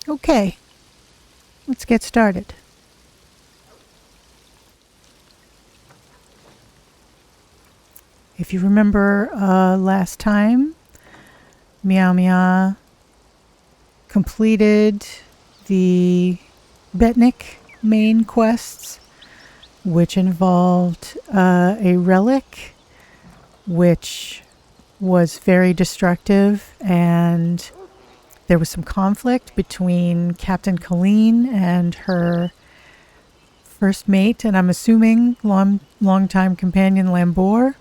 Okay, let's get started. If you remember last time, Miao Mya completed the Betnik main quests, which involved a relic, which was very destructive, and there was some conflict between Captain Colleen and her first mate, and I'm assuming long-time companion Lambor.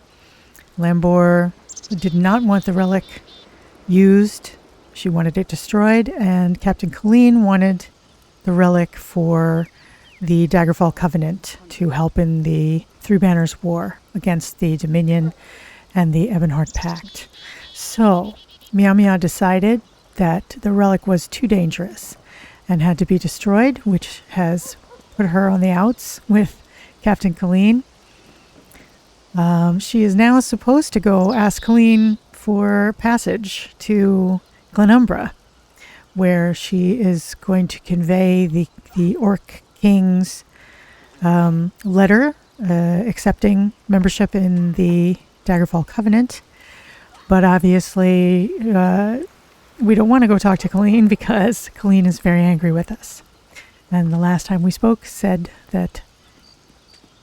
Lambor did not want the relic used. She wanted it destroyed, and Captain Colleen wanted the relic for the Daggerfall Covenant to help in the Three Banners War against the Dominion and the Ebonheart Pact. So, Miao Mya decided that the relic was too dangerous and had to be destroyed, which has put her on the outs with Captain Colleen. She is now supposed to go ask Colleen for passage to Glenumbra, where she is going to convey the Orc King's letter accepting membership in the Daggerfall Covenant. But obviously, we don't want to go talk to Colleen because Colleen is very angry with us. And the last time we spoke said that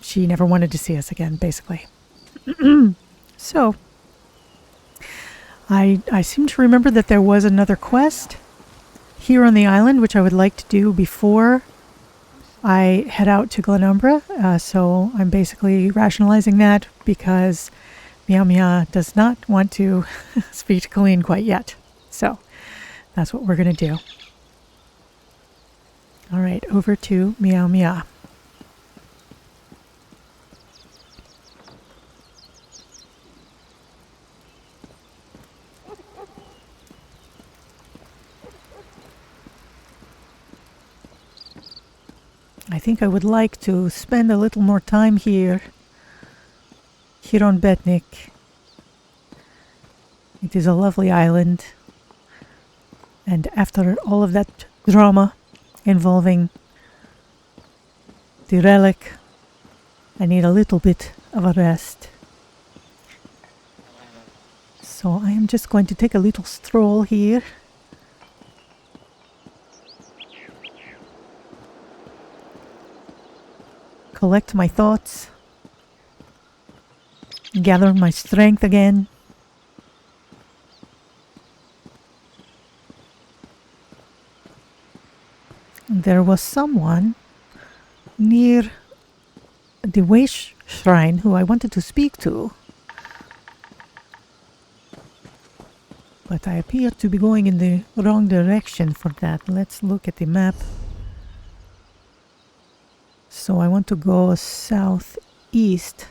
she never wanted to see us again, basically. So, I seem to remember that there was another quest here on the island, which I would like to do before I head out to Glenumbra. So I'm basically rationalizing that because Miao Mya does not want to speak to Colleen quite yet. So that's what we're going to do. All right, over to Miao Mya. I think I would like to spend a little more time here on Betnik. It is a lovely island, and after all of that drama involving the relic, I need a little bit of a rest. So I am just going to take a little stroll here. Collect my thoughts. Gather my strength again. There was someone near the Weish Shrine who I wanted to speak to. But I appear to be going in the wrong direction for that. Let's look at the map. So I want to go southeast.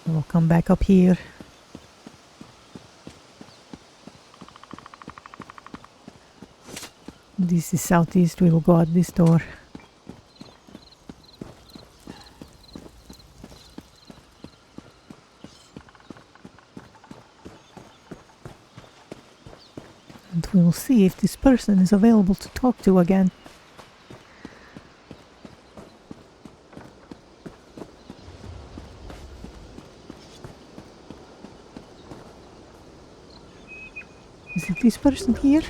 We'll come back up here. This is southeast. We will go out this door. And we will see if this person is available to talk to again. Is it this person here?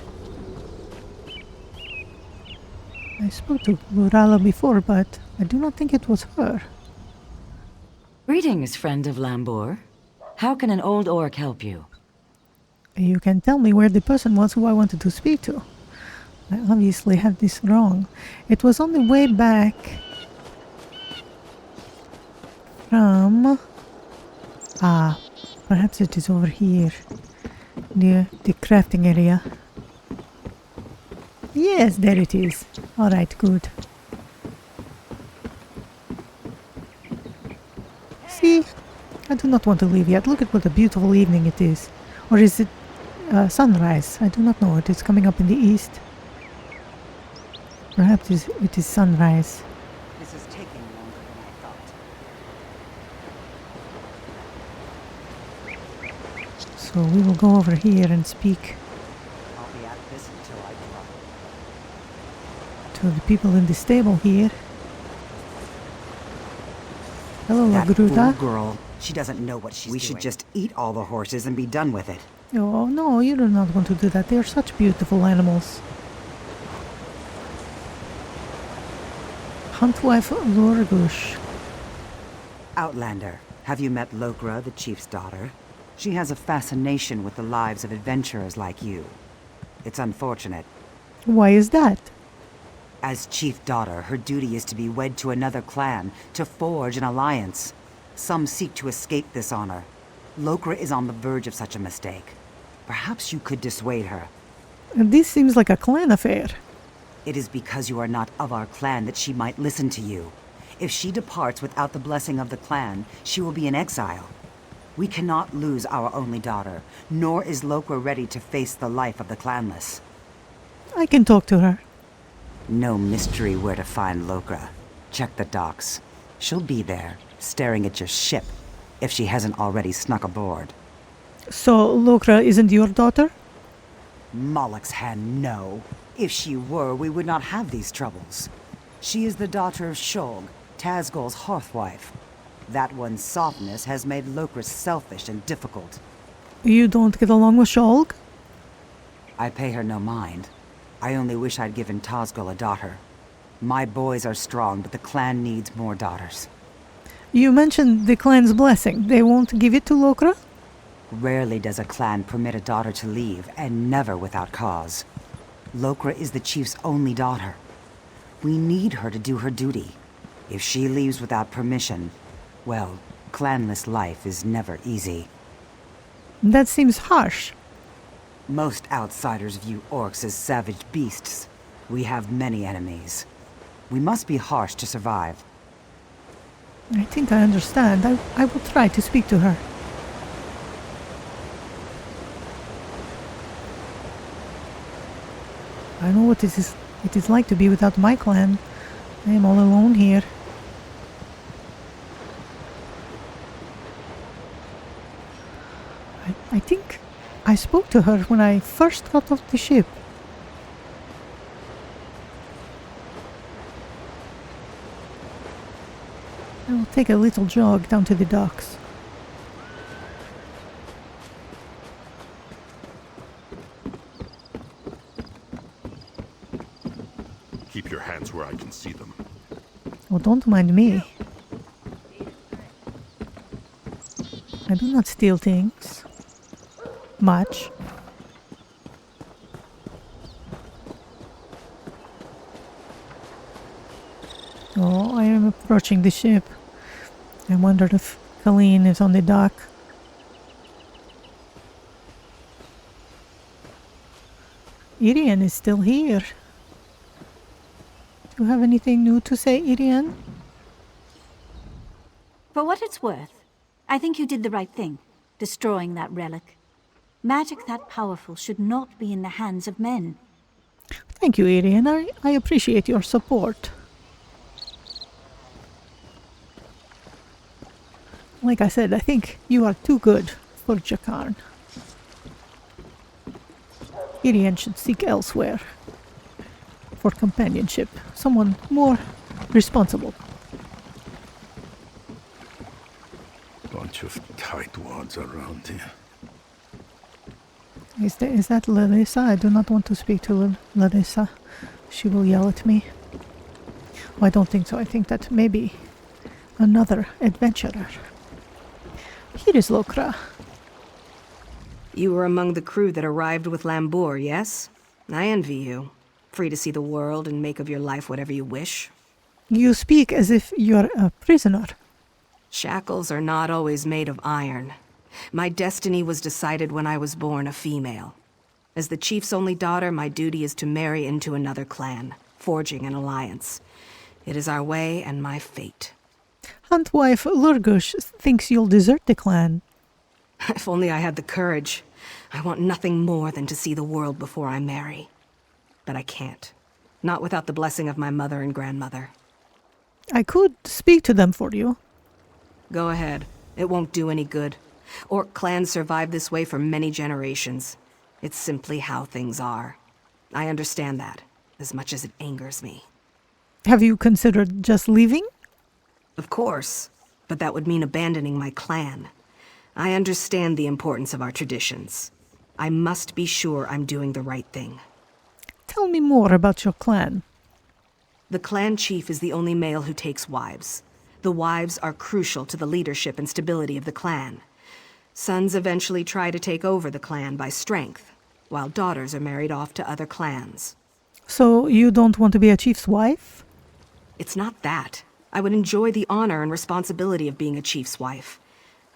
I spoke to Lurala before, but I do not think it was her. Greetings, friend of Lambor. How can an old orc help you? You can tell me where the person was who I wanted to speak to. I obviously have this wrong. It was on the way back from... perhaps it is over here, near the crafting area. Yes, there it is. Alright, good. See? I do not want to leave yet. Look at what a beautiful evening it is. Or is it sunrise? I do not know. It is coming up in the east. Perhaps it is sunrise. This is taking longer than I thought. So we will go over here and speak. I'll be at to the people in the stable here. Hello, That fool Lagruta. girl. She doesn't know what she's doing. We should just eat all the horses and be done with it. Oh, no, you do not want to do that. They are such beautiful animals. Huntwife Lurgush. Outlander, have you met Lokra, the chief's daughter? She has a fascination with the lives of adventurers like you. It's unfortunate. Why is that? As chief daughter, her duty is to be wed to another clan, to forge an alliance. Some seek to escape this honor. Lokra is on the verge of such a mistake. Perhaps you could dissuade her. This seems like a clan affair. It is because you are not of our clan that she might listen to you. If she departs without the blessing of the clan, she will be in exile. We cannot lose our only daughter, nor is Lokra ready to face the life of the clanless. I can talk to her. No mystery where to find Lokra. Check the docks. She'll be there, staring at your ship, if she hasn't already snuck aboard. So, Lokra isn't your daughter? Moloch's hand, no. If she were, we would not have these troubles. She is the daughter of Shulg, Tazgol's hearthwife. That one's softness has made Lokra selfish and difficult. You don't get along with Shulg? I pay her no mind. I only wish I'd given Tazgol a daughter. My boys are strong, but the clan needs more daughters. You mentioned the clan's blessing. They won't give it to Lokra? Rarely does a clan permit a daughter to leave, and never without cause. Lokra is the chief's only daughter. We need her to do her duty. If she leaves without permission, well, clanless life is never easy. That seems harsh. Most outsiders view orcs as savage beasts. We have many enemies. We must be harsh to survive. I think I understand. I will try to speak to her. I know what it is like to be without my clan. I am all alone here. I think I spoke to her when I first got off the ship. I will take a little jog down to the docks. Keep your hands where I can see them. Oh, don't mind me. I do not steal things. Much. Oh, I am approaching the ship. I wondered if Colleen is on the dock. Irian is still here. Do you have anything new to say, Irian? For what it's worth, I think you did the right thing, destroying that relic. Magic that powerful should not be in the hands of men. Thank you, Irian. I appreciate your support. Like I said, I think you are too good for Jakarn. Irian should seek elsewhere for companionship. Someone more responsible. Bunch of tightwads around here. Is that Larissa? I do not want to speak to Larissa. She will yell at me. Oh, I don't think so. I think that maybe another adventurer. Here is Lokra. You were among the crew that arrived with Lambour, yes? I envy you. Free to see the world and make of your life whatever you wish. You speak as if you're a prisoner. Shackles are not always made of iron. My destiny was decided when I was born a female. As the chief's only daughter, my duty is to marry into another clan, forging an alliance. It is our way and my fate. Huntwife Lurgush thinks you'll desert the clan. If only I had the courage. I want nothing more than to see the world before I marry. But I can't. Not without the blessing of my mother and grandmother. I could speak to them for you. Go ahead. It won't do any good. Orc clans survived this way for many generations. It's simply how things are. I understand that, as much as it angers me. Have you considered just leaving? Of course, but that would mean abandoning my clan. I understand the importance of our traditions. I must be sure I'm doing the right thing. Tell me more about your clan. The clan chief is the only male who takes wives. The wives are crucial to the leadership and stability of the clan. Sons eventually try to take over the clan by strength, while daughters are married off to other clans. So you don't want to be a chief's wife? It's not that. I would enjoy the honor and responsibility of being a chief's wife.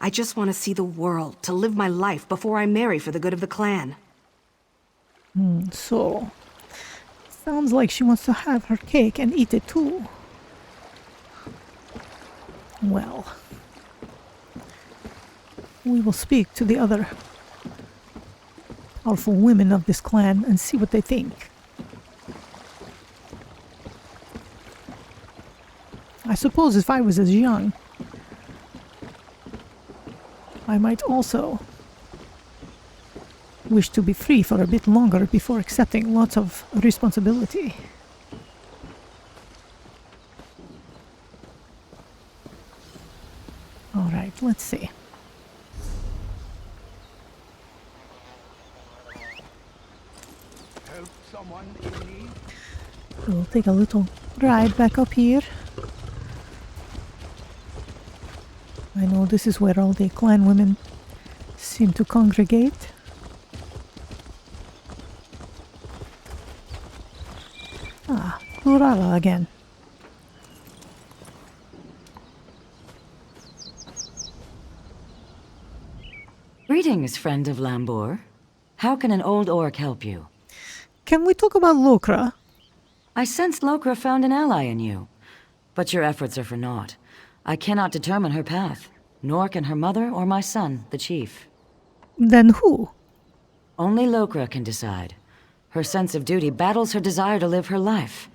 I just want to see the world, to live my life before I marry for the good of the clan. So, sounds like she wants to have her cake and eat it too. Well, we will speak to the other powerful women of this clan and see what they think. I suppose if I was as young, I might also wish to be free for a bit longer before accepting lots of responsibility. All right, let's see. Help someone in need? We'll take a little ride back up here. I know this is where all the clan women seem to congregate. Ah, Lurala again. Greetings, friend of Lambor. How can an old orc help you? Can we talk about Lokra? I sensed Lokra found an ally in you. But your efforts are for naught. I cannot determine her path, nor can her mother or my son, the chief. Then who? Only Lokra can decide. Her sense of duty battles her desire to live her life.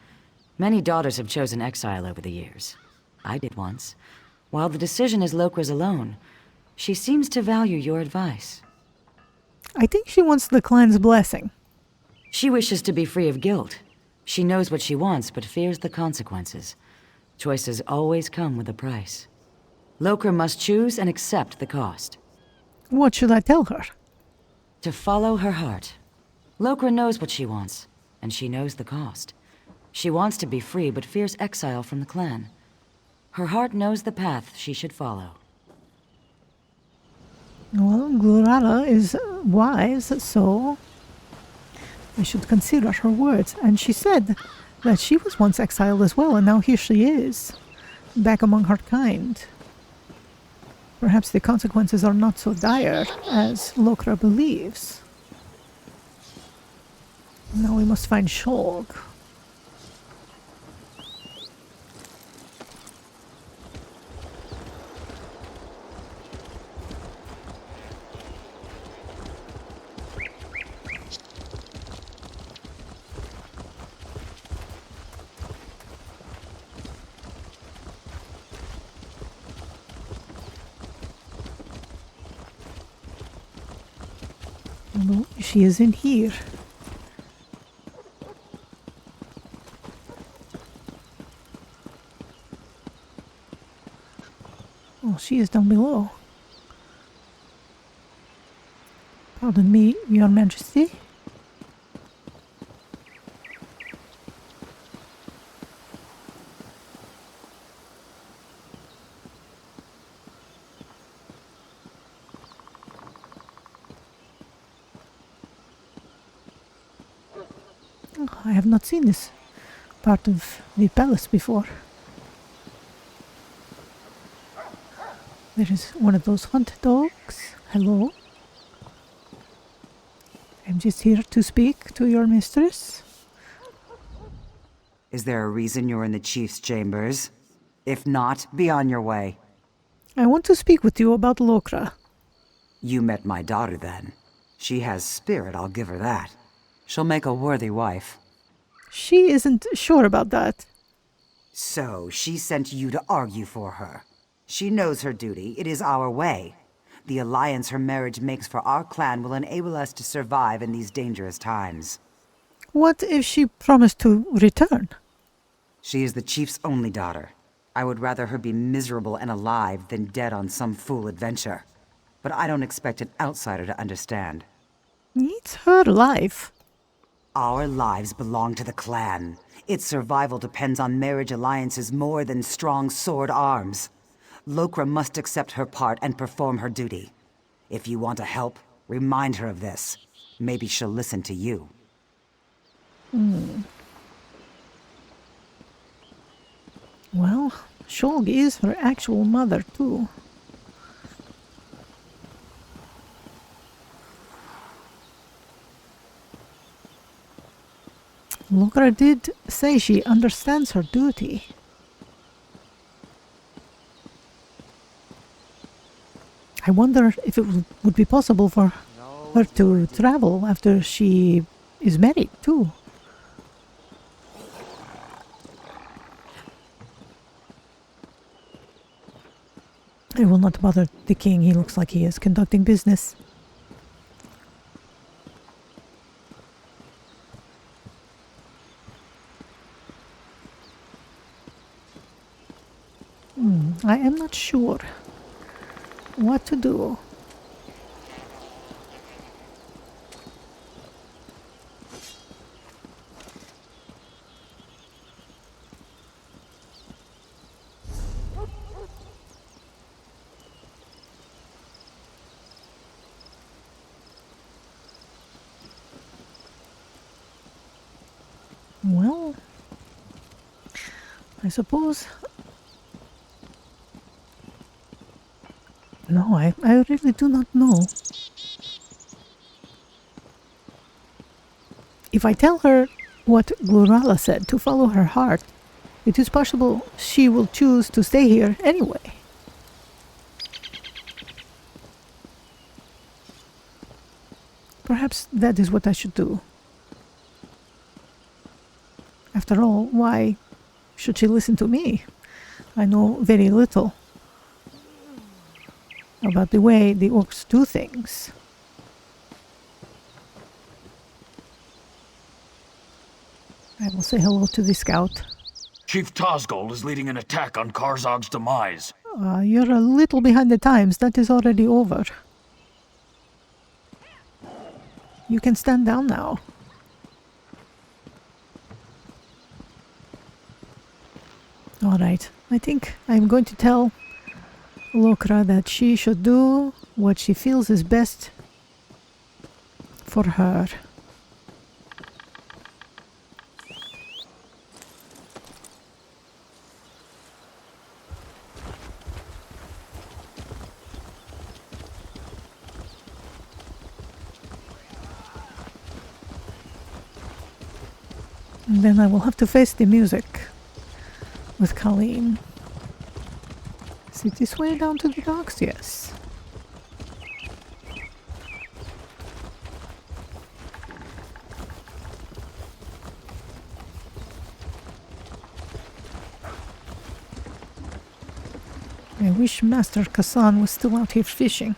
Many daughters have chosen exile over the years. I did once. While the decision is Lokra's alone, she seems to value your advice. I think she wants the clan's blessing. She wishes to be free of guilt. She knows what she wants, but fears the consequences. Choices always come with a price. Lokra must choose and accept the cost. What should I tell her? To follow her heart. Lokra knows what she wants, and she knows the cost. She wants to be free, but fears exile from the clan. Her heart knows the path she should follow. Well, Glurala is wise, so I should consider her words. And she said that she was once exiled as well, and now here she is, back among her kind. Perhaps the consequences are not so dire as Lokra believes. Now we must find Shog. No, she isn't here. Oh, she is down below. Pardon me, Your Majesty. Oh, I have not seen this part of the palace before. There is one of those hunt dogs. Hello. I'm just here to speak to your mistress. Is there a reason you're in the chief's chambers? If not, be on your way. I want to speak with you about Lokra. You met my daughter then. She has spirit, I'll give her that. She'll make a worthy wife. She isn't sure about that. So, she sent you to argue for her. She knows her duty. It is our way. The alliance her marriage makes for our clan will enable us to survive in these dangerous times. What if she promised to return? She is the chief's only daughter. I would rather her be miserable and alive than dead on some fool adventure. But I don't expect an outsider to understand. It's her life. Our lives belong to the clan. Its survival depends on marriage alliances more than strong sword arms. Lokra must accept her part and perform her duty. If you want to help, remind her of this. Maybe she'll listen to you. Well, Shulg is her actual mother, too. Lukra did say she understands her duty. I wonder if it would be possible for her to travel after she is married, too. I will not bother the king. He looks like he is conducting business. I am not sure what to do. Well, I suppose... No, I really do not know. If I tell her what Glurala said, to follow her heart, it is possible she will choose to stay here anyway. Perhaps that is what I should do. After all, why should she listen to me? I know very little about the way the orcs do things. I will say hello to the scout. Chief Tozgol is leading an attack on Karzog's demise. You're a little behind the times. That is already over. You can stand down now. Alright, I think I'm going to tell Lokra that she should do what she feels is best for her. And then I will have to face the music with Colleen. Is it this way down to the docks? Yes. I wish Master Kassan was still out here fishing.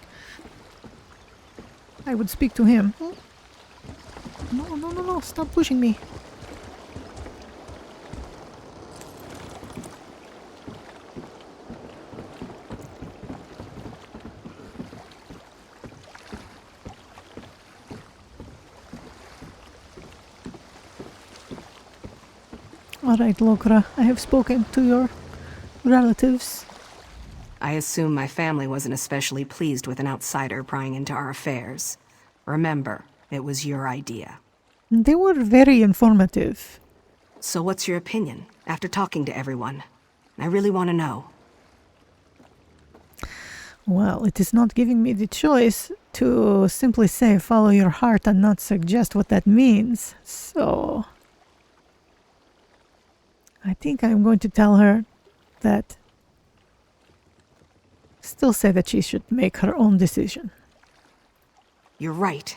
I would speak to him. No, stop pushing me. Alright, Lokra, I have spoken to your relatives. I assume my family wasn't especially pleased with an outsider prying into our affairs. Remember, it was your idea. They were very informative. So what's your opinion, after talking to everyone? I really want to know. Well, it is not giving me the choice to simply say follow your heart and not suggest what that means. So I think I'm going to tell her that, still say that she should make her own decision. You're right.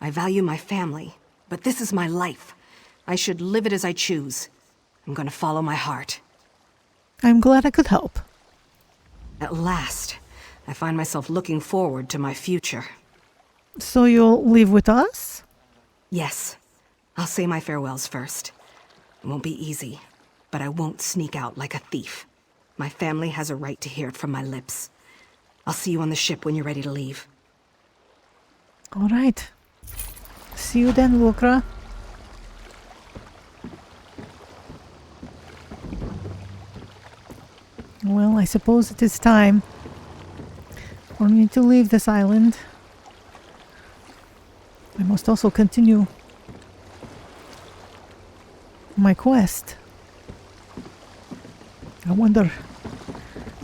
I value my family, but this is my life. I should live it as I choose. I'm gonna follow my heart. I'm glad I could help. At last, I find myself looking forward to my future. So you'll live with us? Yes. I'll say my farewells first. It won't be easy, but I won't sneak out like a thief. My family has a right to hear it from my lips. I'll see you on the ship when you're ready to leave. All right. See you then, Lurker. Well, I suppose it is time for me to leave this island. I must also continue my quest. I wonder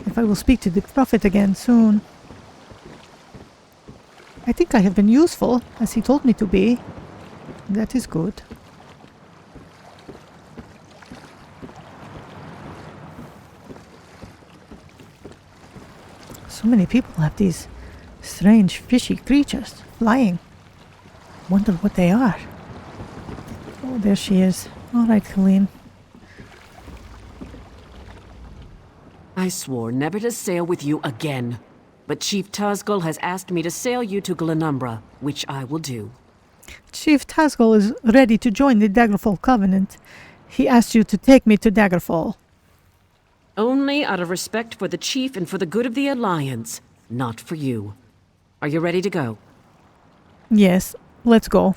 if I will speak to the Prophet again soon. I think I have been useful, as he told me to be. That is good. So many people have these strange fishy creatures flying. Wonder what they are. Oh, there she is. All right, Colleen. I swore never to sail with you again. But Chief Tazgul has asked me to sail you to Glenumbra, which I will do. Chief Tazgul is ready to join the Daggerfall Covenant. He asked you to take me to Daggerfall. Only out of respect for the Chief and for the good of the Alliance, not for you. Are you ready to go? Yes, let's go.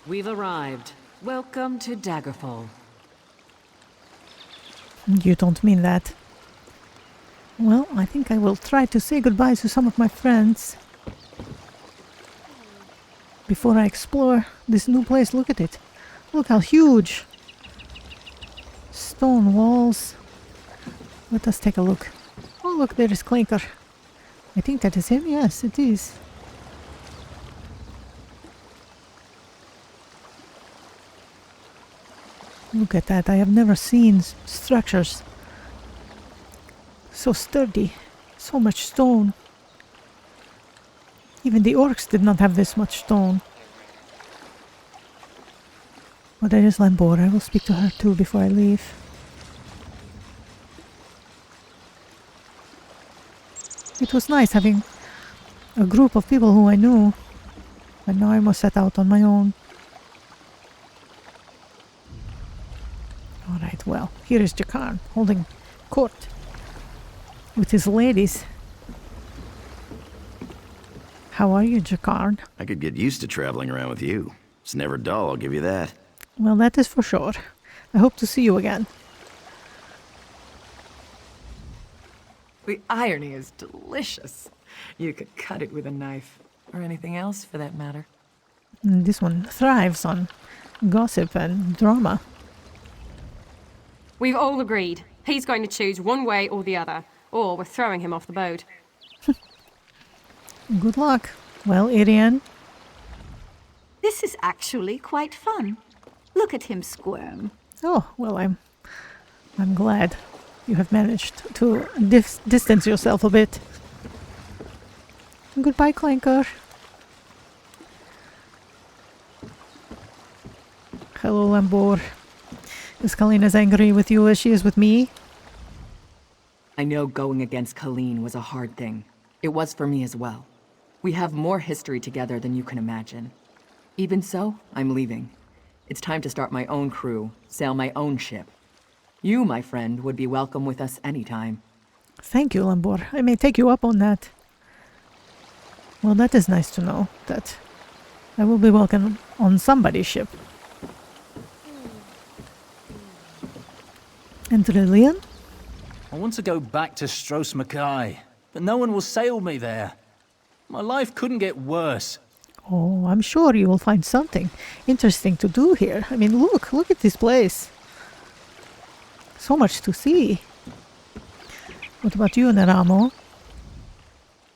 We've arrived. Welcome to Daggerfall. You don't mean that. Well, I think I will try to say goodbye to some of my friends before I explore this new place. Look at it. Look how huge. Stone walls. Let us take a look. Oh, look, there is Clinker. I think that is him. Yes, it is. Look at that. I have never seen structures so sturdy. So much stone. Even the orcs did not have this much stone. Oh, there is Lambor. I will speak to her too before I leave. It was nice having a group of people who I knew, but now I must set out on my own. Alright, well, here is Jakar holding court with his ladies. How are you, Jakar? I could get used to traveling around with you. It's never dull, I'll give you that. Well, that is for sure. I hope to see you again. The irony is delicious. You could cut it with a knife, or anything else for that matter. This one thrives on gossip and drama. We've all agreed. He's going to choose one way or the other, or we're throwing him off the boat. Good luck. Well, Irian? This is actually quite fun. Look at him squirm. Oh, well, I'm glad you have managed to distance yourself a bit. Goodbye, Clanker. Hello, Lambor. Is Colleen as angry with you as she is with me? I know going against Colleen was a hard thing. It was for me as well. We have more history together than you can imagine. Even so, I'm leaving. It's time to start my own crew, sail my own ship. You, my friend, would be welcome with us anytime. Thank you, Lambor. I may take you up on that. Well, that is nice to know, that I will be welcome on somebody's ship. And Lillian? I want to go back to Stros Mackay, but no one will sail me there. My life couldn't get worse. Oh, I'm sure you will find something interesting to do here. I mean, look at this place. So much to see. What about you, Neramo?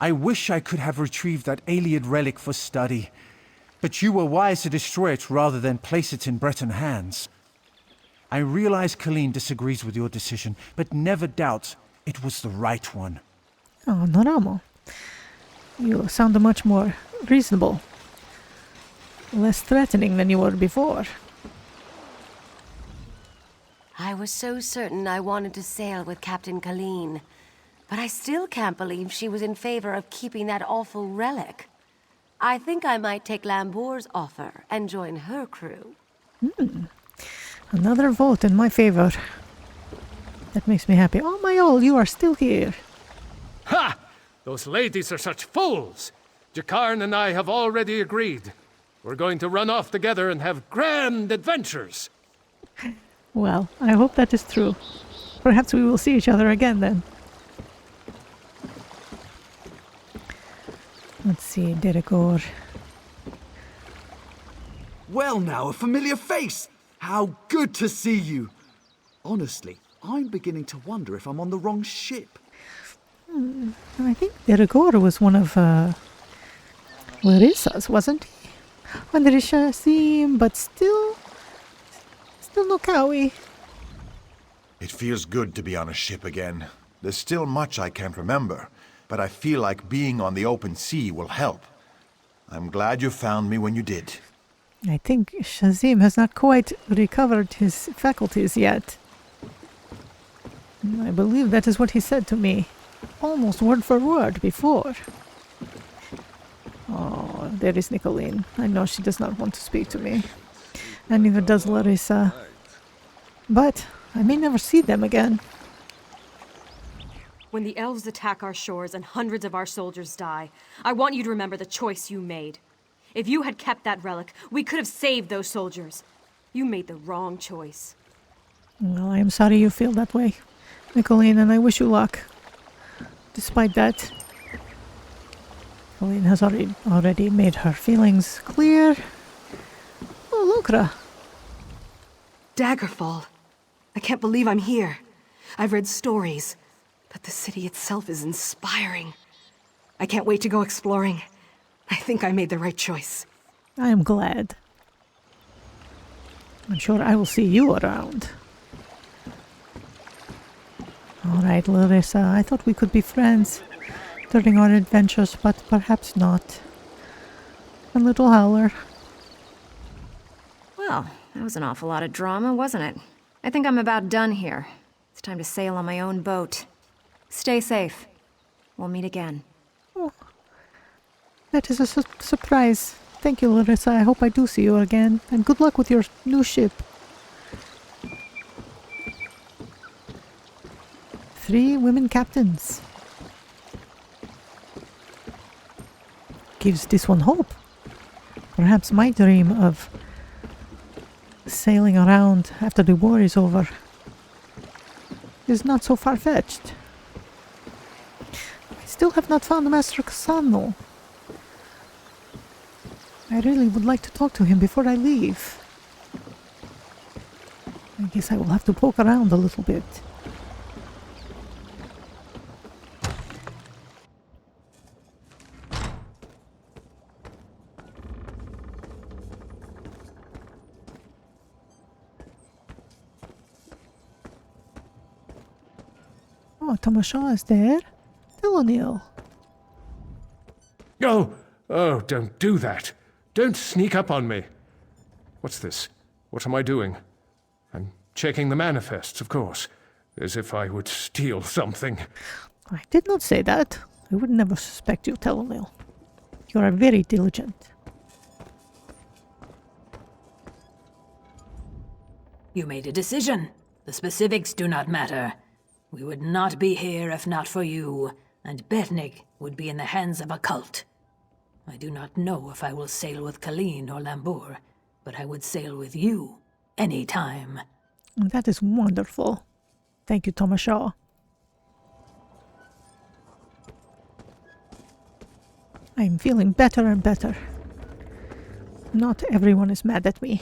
I wish I could have retrieved that alien relic for study, but you were wise to destroy it rather than place it in Breton hands. I realize Colleen disagrees with your decision, but never doubts it was the right one. Oh, Neramo. You sound much more reasonable. Less threatening than you were before. I was so certain I wanted to sail with Captain Colleen. But I still can't believe she was in favor of keeping that awful relic. I think I might take Lambour's offer and join her crew. Another vote in my favor. That makes me happy. Oh, Miao, you are still here. Ha! Those ladies are such fools! Jakarn and I have already agreed. We're going to run off together and have grand adventures. Well, I hope that is true. Perhaps we will see each other again then. Let's see, Derigor. Well now, a familiar face! How good to see you! Honestly, I'm beginning to wonder if I'm on the wrong ship. I think Derigor was one of Larissa's, wasn't he? Under Shazim, but still no Kawi. It feels good to be on a ship again. There's still much I can't remember, but I feel like being on the open sea will help. I'm glad you found me when you did. I think Shazim has not quite recovered his faculties yet. I believe that is what he said to me, almost word for word before. Oh, there is Nicolene. I know she does not want to speak to me, and neither does Larissa. But I may never see them again. When the elves attack our shores and hundreds of our soldiers die, I want you to remember the choice you made. If you had kept that relic, we could have saved those soldiers. You made the wrong choice. Well, I am sorry you feel that way, Nicolene, and I wish you luck. Despite that, Nicolene has already made her feelings clear. Oh, Lukra. Daggerfall. I can't believe I'm here. I've read stories, but the city itself is inspiring. I can't wait to go exploring. I think I made the right choice. I am glad. I'm sure I will see you around. All right, Larissa, I thought we could be friends during our adventures, but perhaps not. A little howler. Well, that was an awful lot of drama, wasn't it? I think I'm about done here. It's time to sail on my own boat. Stay safe. We'll meet again. Oh, that is a surprise. Thank you, Larissa. I hope I do see you again. And good luck with your new ship. 3 women captains. Gives this one hope. Perhaps my dream of sailing around after the war is over is not so far-fetched. I still have not found Master Kasan, though. I really would like to talk to him before I leave. I guess I will have to poke around a little bit. Oh, Tomashaw is there. Hello, Neil. Oh, don't do that. Don't sneak up on me. What's this? What am I doing? I'm checking the manifests, of course. As if I would steal something. I did not say that. I would never suspect you, Telonil. You are very diligent. You made a decision. The specifics do not matter. We would not be here if not for you, and Betnik would be in the hands of a cult. I do not know if I will sail with Colleen or Lambour, but I would sail with you any time. That is wonderful. Thank you, Tomashaw. I am feeling better and better. Not everyone is mad at me.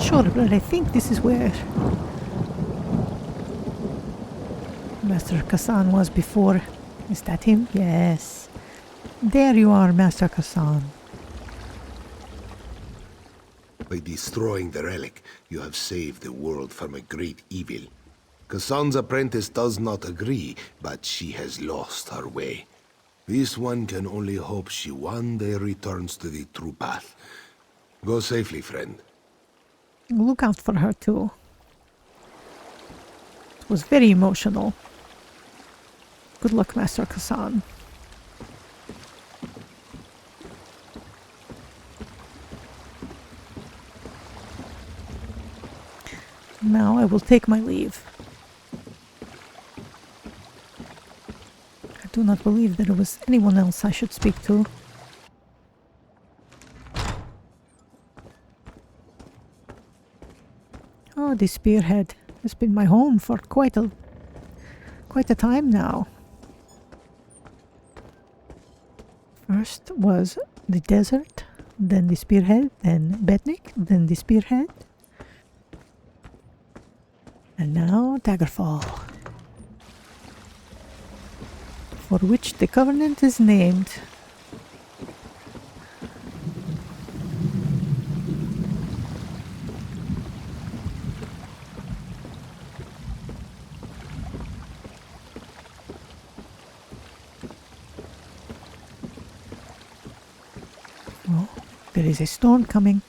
Sure, but I think this is where Master Kasan was before. Is that him? Yes. There you are, Master Kasan. By destroying the relic, you have saved the world from a great evil. Kasan's apprentice does not agree, but she has lost her way. This one can only hope she one day returns to the true path. Go safely, friend. Look out for her too. It was very emotional. Good luck, Master Kassan. Now I will take my leave. I do not believe there was anyone else I should speak to. Oh, the Spearhead has been my home for quite a time now. First was the desert, then the Spearhead, then Betnik, then the Spearhead. And now Daggerfall, for which the Covenant is named. Oh, there is a storm coming.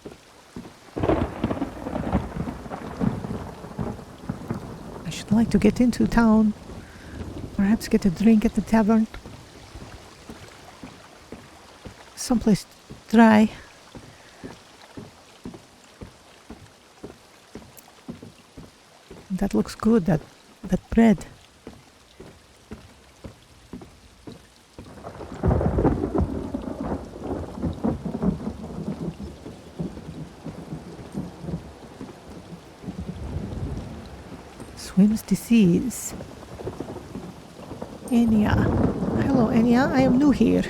I'd like to get into town. Perhaps get a drink at the tavern. Someplace dry. That looks good, that bread. Swims the seas. Enya. Hello, Enya. I am new here.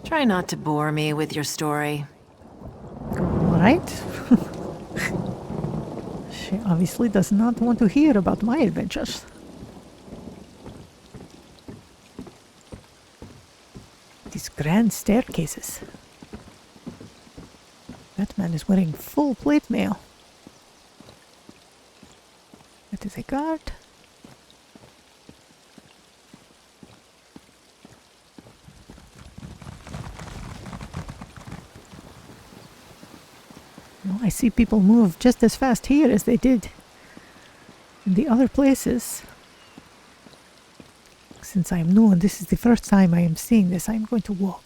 Try not to bore me with your story. Alright. She obviously does not want to hear about my adventures. These grand staircases. That man is wearing full plate mail. That is a guard. Well, I see people move just as fast here as they did in the other places. Since I am new and this is the first time I am seeing this, I am going to walk.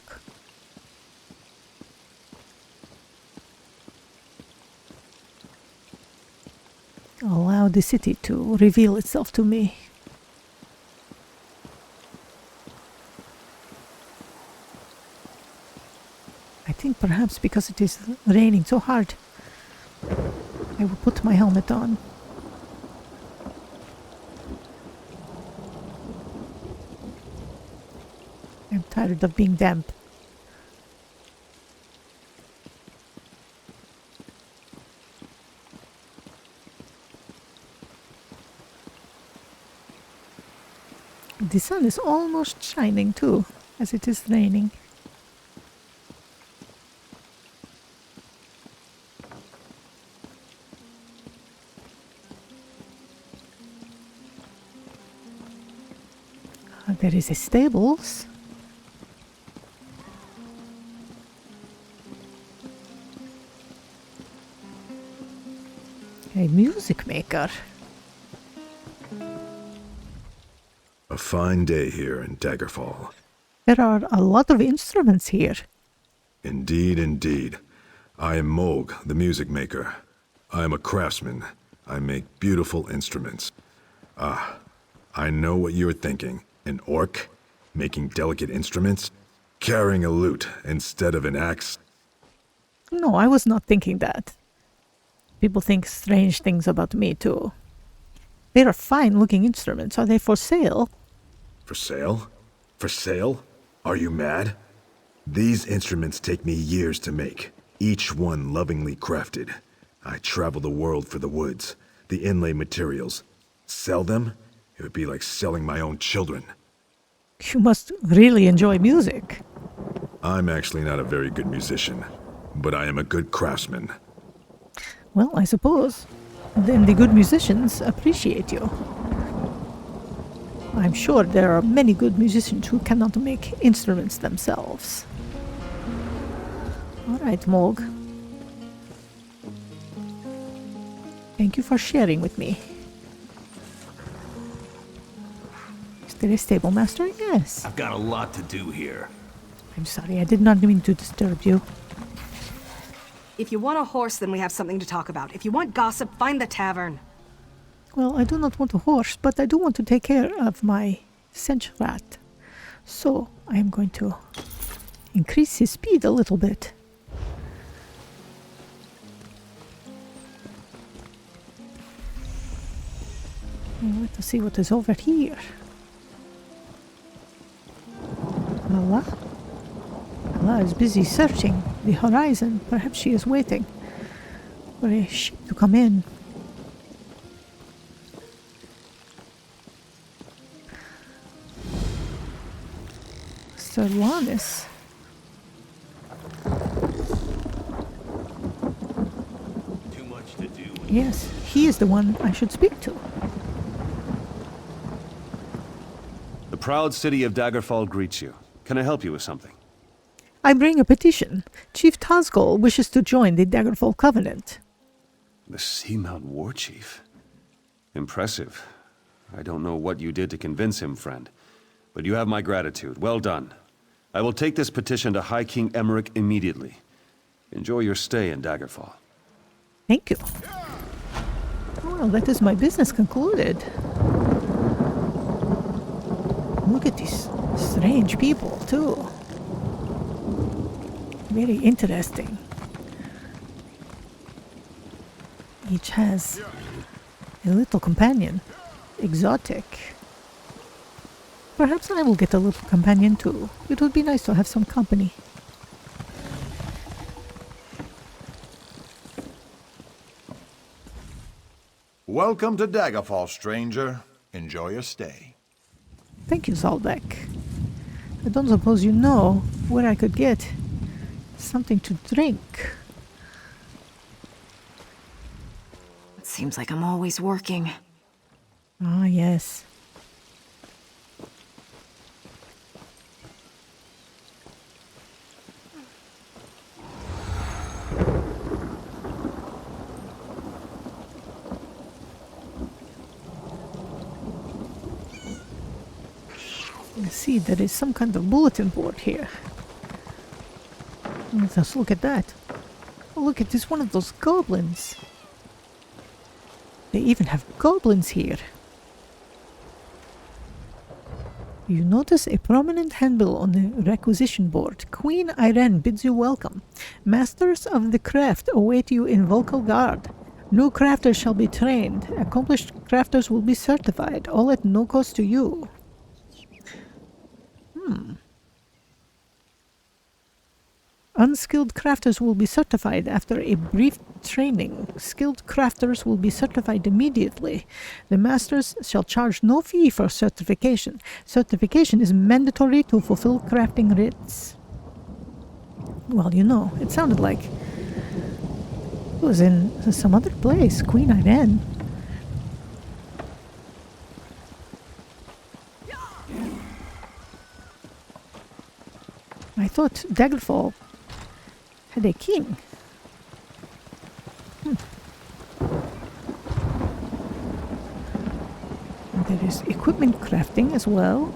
Allow the city to reveal itself to me. I think perhaps because it is raining so hard, I will put my helmet on. I'm tired of being damp. The sun is almost shining too, as it is raining. There is a stables. A music maker. A fine day here in Daggerfall. There are a lot of instruments here. Indeed, indeed. I am Moog, the music maker. I am a craftsman. I make beautiful instruments. Ah, I know what you are thinking. An orc? Making delicate instruments? Carrying a lute instead of an axe? No, I was not thinking that. People think strange things about me too. They are fine-looking instruments. Are they for sale? For sale? For sale? Are you mad? These instruments take me years to make, each one lovingly crafted. I travel the world for the woods, the inlay materials. Sell them? It would be like selling my own children. You must really enjoy music. I'm actually not a very good musician, but I am a good craftsman. Well, I suppose. Then the good musicians appreciate you. I'm sure there are many good musicians who cannot make instruments themselves. Alright, Morg. Thank you for sharing with me. Is there a stable master? Yes. I've got a lot to do here. I'm sorry, I did not mean to disturb you. If you want a horse, then we have something to talk about. If you want gossip, find the tavern. Well, I do not want a horse, but I do want to take care of my cinch rat. So, I am going to increase his speed a little bit. Let's see what is over here. Lala? Lala is busy searching the horizon. Perhaps she is waiting for a ship to come in. Sir Lannis. Too much to do. Yes, he is the one I should speak to. The proud city of Daggerfall greets you. Can I help you with something? I bring a petition. Chief Tazgol wishes to join the Daggerfall Covenant. The Seamount War Chief. Impressive. I don't know what you did to convince him, friend. But you have my gratitude. Well done. I will take this petition to High King Emmerich immediately. Enjoy your stay in Daggerfall. Thank you. Well, that is my business concluded. Look at these strange people, too. Very interesting. Each has a little companion. Exotic. Perhaps I will get a little companion too. It would be nice to have some company. Welcome to Daggerfall, stranger. Enjoy your stay. Thank you, Zaldek. I don't suppose you know where I could get something to drink. It seems like I'm always working. Ah, yes. I see there is some kind of bulletin board here. Let us look at that. Oh, look, it is one of those goblins. They even have goblins here. You notice a prominent handbill on the requisition board. Queen Irene bids you welcome. Masters of the craft await you in Vocal Guard. New crafters shall be trained. Accomplished crafters will be certified, all at no cost to you. Unskilled crafters will be certified after a brief training. Skilled crafters will be certified immediately. The masters shall charge no fee for certification. Certification is mandatory to fulfill crafting writs. Well, you know, it sounded like it was in some other place. Queen Irene. I thought Daggerfall had a king. And there is equipment crafting as well.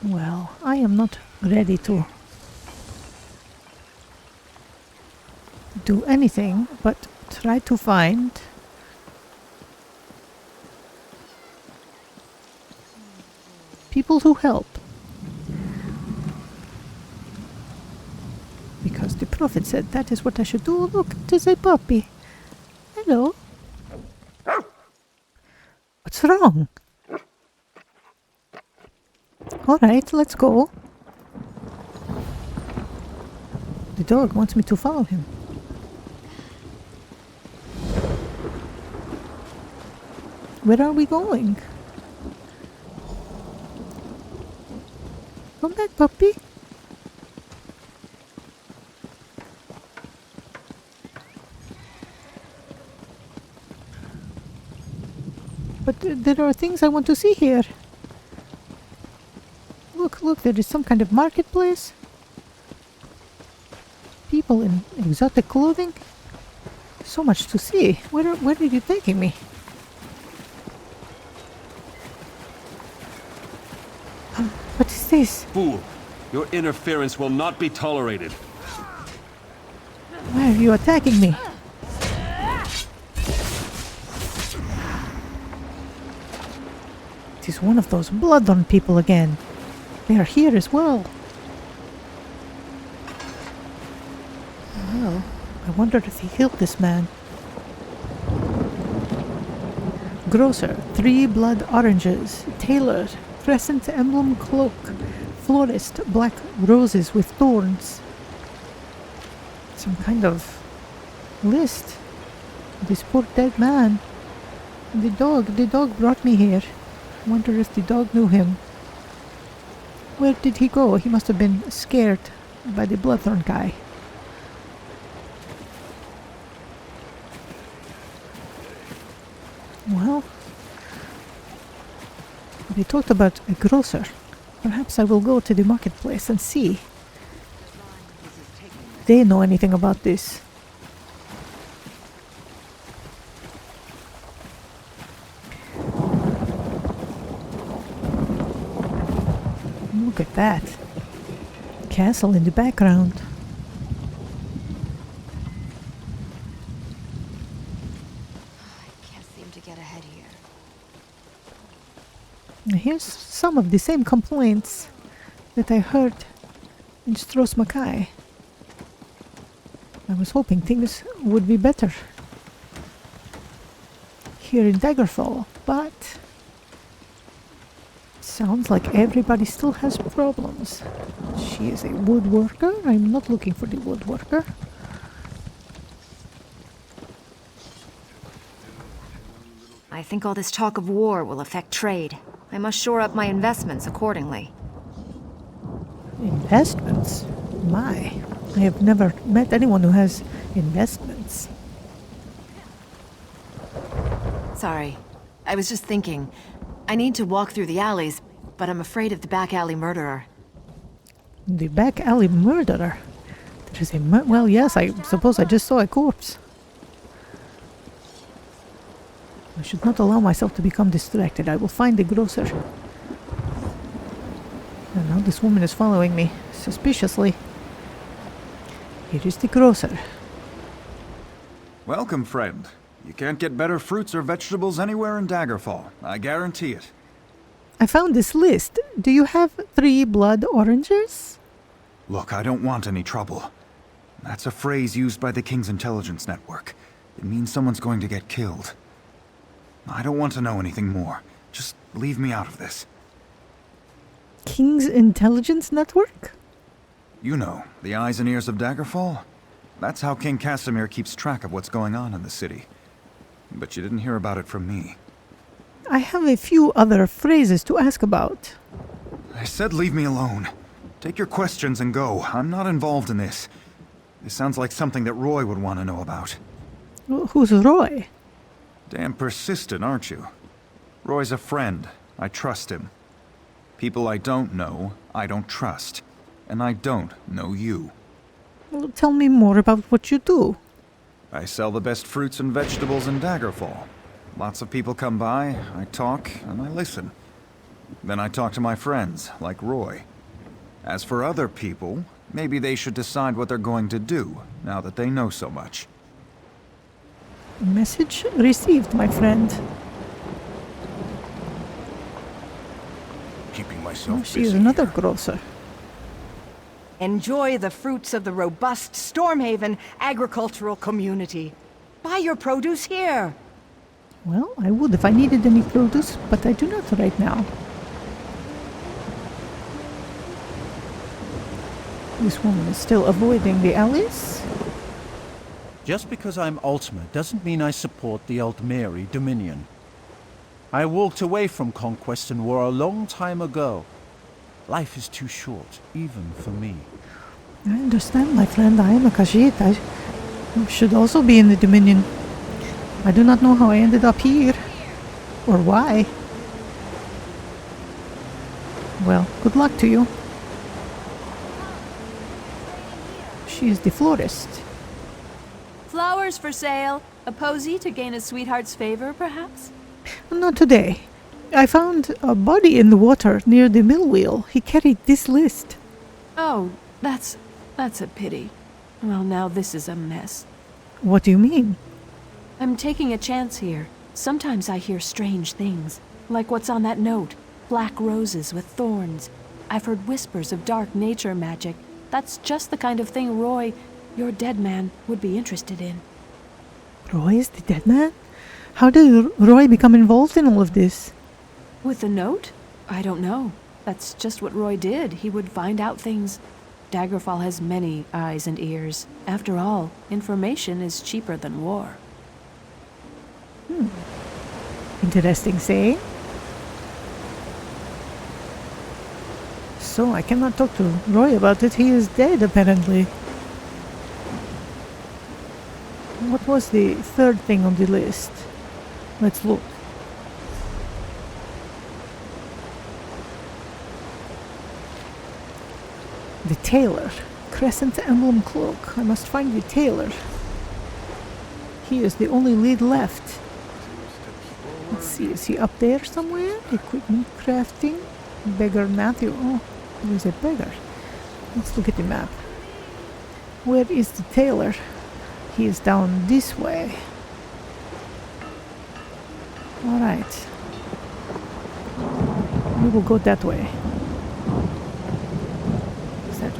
Well, I am not ready to do anything but try to find people to help. Because the prophet said that is what I should do. Look, it is a puppy. Hello. What's wrong? Alright, let's go. The dog wants me to follow him. Where are we going? Come back, puppy. There are things I want to see here. Look, there is some kind of marketplace. People in exotic clothing. So much to see. Where are you taking me? What is this? Fool! Your interference will not be tolerated. Why are you attacking me? It is one of those bloodthorn people again. They are here as well. Well, I wonder if he killed this man. Grocer, 3 blood oranges. Tailor, crescent emblem cloak. Florist, black roses with thorns. Some kind of list. This poor dead man. The dog brought me here. I wonder if the dog knew him. Where did he go? He must have been scared by the bloodthorn guy. Well, they talked about a grocer. Perhaps I will go to the marketplace and see. They know anything about this. Look at that. Castle in the background. Can't seem to get ahead here. Here's some of the same complaints that I heard in Stros Makai. I was hoping things would be better here in Daggerfall, but sounds like everybody still has problems. She is a woodworker. I'm not looking for the woodworker. I think all this talk of war will affect trade. I must shore up my investments accordingly. Investments? My, I have never met anyone who has investments. Sorry. I was just thinking. I need to walk through the alleys, but I'm afraid of the back alley murderer. The back alley murderer? There is a well, yes, I suppose I just saw a corpse. I should not allow myself to become distracted. I will find the grocer. And now this woman is following me suspiciously. Here is the grocer. Welcome, friend. You can't get better fruits or vegetables anywhere in Daggerfall. I guarantee it. I found this list. Do you have 3 blood oranges? Look, I don't want any trouble. That's a phrase used by the King's intelligence network. It means someone's going to get killed. I don't want to know anything more. Just leave me out of this. King's intelligence network? You know, the eyes and ears of Daggerfall? That's how King Casimir keeps track of what's going on in the city. But you didn't hear about it from me. I have a few other phrases to ask about. I said leave me alone. Take your questions and go. I'm not involved in this. This sounds like something that Roy would want to know about. Who's Roy? Damn persistent, aren't you? Roy's a friend. I trust him. People I don't know, I don't trust. And I don't know you. Well, tell me more about what you do. I sell the best fruits and vegetables in Daggerfall. Lots of people come by, I talk, and I listen. Then I talk to my friends, like Roy. As for other people, maybe they should decide what they're going to do, now that they know so much. Message received, my friend. Keeping myself She is another grocer. Enjoy the fruits of the robust Stormhaven agricultural community. Buy your produce here. Well, I would if I needed any produce, but I do not right now. This woman is still avoiding the alleys. Just because I'm Ultima doesn't mean I support the Aldmeri Dominion. I walked away from conquest and war a long time ago. Life is too short, even for me. I understand, my friend. I am a Khajiit. I should also be in the Dominion. I do not know how I ended up here. Or why. Well, good luck to you. She is the florist. Flowers for sale. A posy to gain a sweetheart's favor, perhaps? Not today. I found a body in the water near the mill wheel. He carried this list. Oh, that's a pity. Well, now this is a mess. What do you mean? I'm taking a chance here. Sometimes I hear strange things, like what's on that note. Black roses with thorns. I've heard whispers of dark nature magic. That's just the kind of thing Roy, your dead man, would be interested in. Roy is the dead man? How did Roy become involved in all of this? With the note? I don't know. That's just what Roy did. He would find out things. Daggerfall has many eyes and ears. After all, information is cheaper than war. Interesting saying. So I cannot talk to Roy about it. He is dead, apparently. What was the third thing on the list? Let's look. The tailor. Crescent emblem cloak. I must find the tailor. He is the only lead left. Let's see, is he up there somewhere? Equipment crafting. Beggar Matthew. Oh, there is a beggar. Let's look at the map. Where is the tailor? He is down this way. Alright. We will go that way. Is that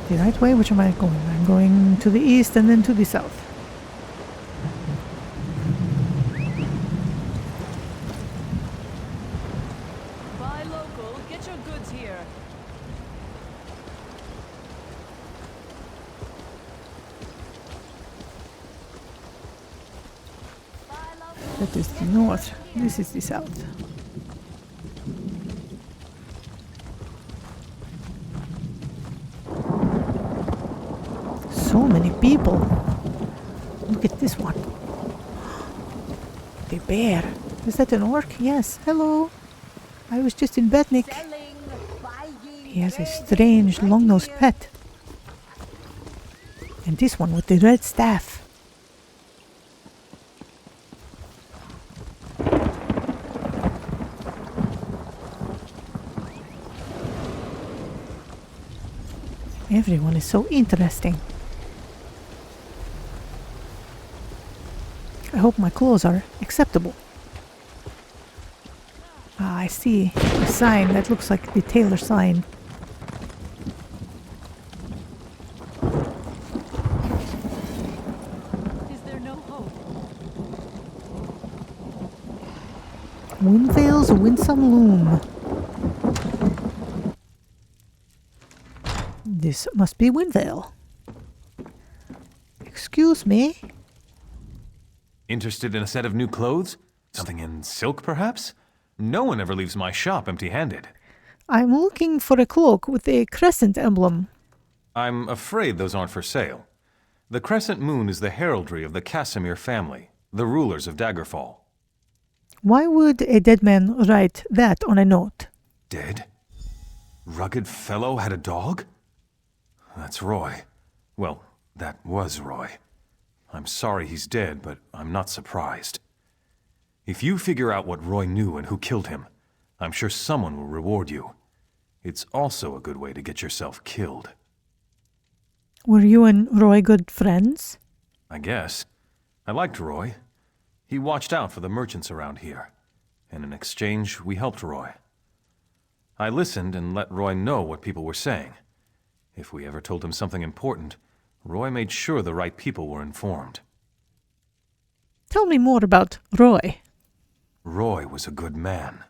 the right way? Which am I going? I'm going to the east and then to the south. Buy local, get your goods here. That is the north. This is the south. So many people. Look at this one. The bear. Is that an orc? Yes. Hello. I was just in Betnik. He has a strange long-nosed pet. And this one with the red staff. Everyone is so interesting. I hope my clothes are acceptable. Ah, I see a sign that looks like the tailor sign. Is there no hope? Windvale's winsome loom. This must be Windvale. Excuse me. Interested in a set of new clothes? Something in silk, perhaps? No one ever leaves my shop empty-handed. I'm looking for a cloak with a crescent emblem. I'm afraid those aren't for sale. The crescent moon is the heraldry of the Casimir family, the rulers of Daggerfall. Why would a dead man write that on a note? Dead? Rugged fellow had a dog? That's Roy. Well, that was Roy. I'm sorry he's dead, but I'm not surprised. If you figure out what Roy knew and who killed him, I'm sure someone will reward you. It's also a good way to get yourself killed. Were you and Roy good friends? I guess. I liked Roy. He watched out for the merchants around here, and in exchange, we helped Roy. I listened and let Roy know what people were saying. If we ever told him something important, Roy made sure the right people were informed. Tell me more about Roy. Roy was a good man,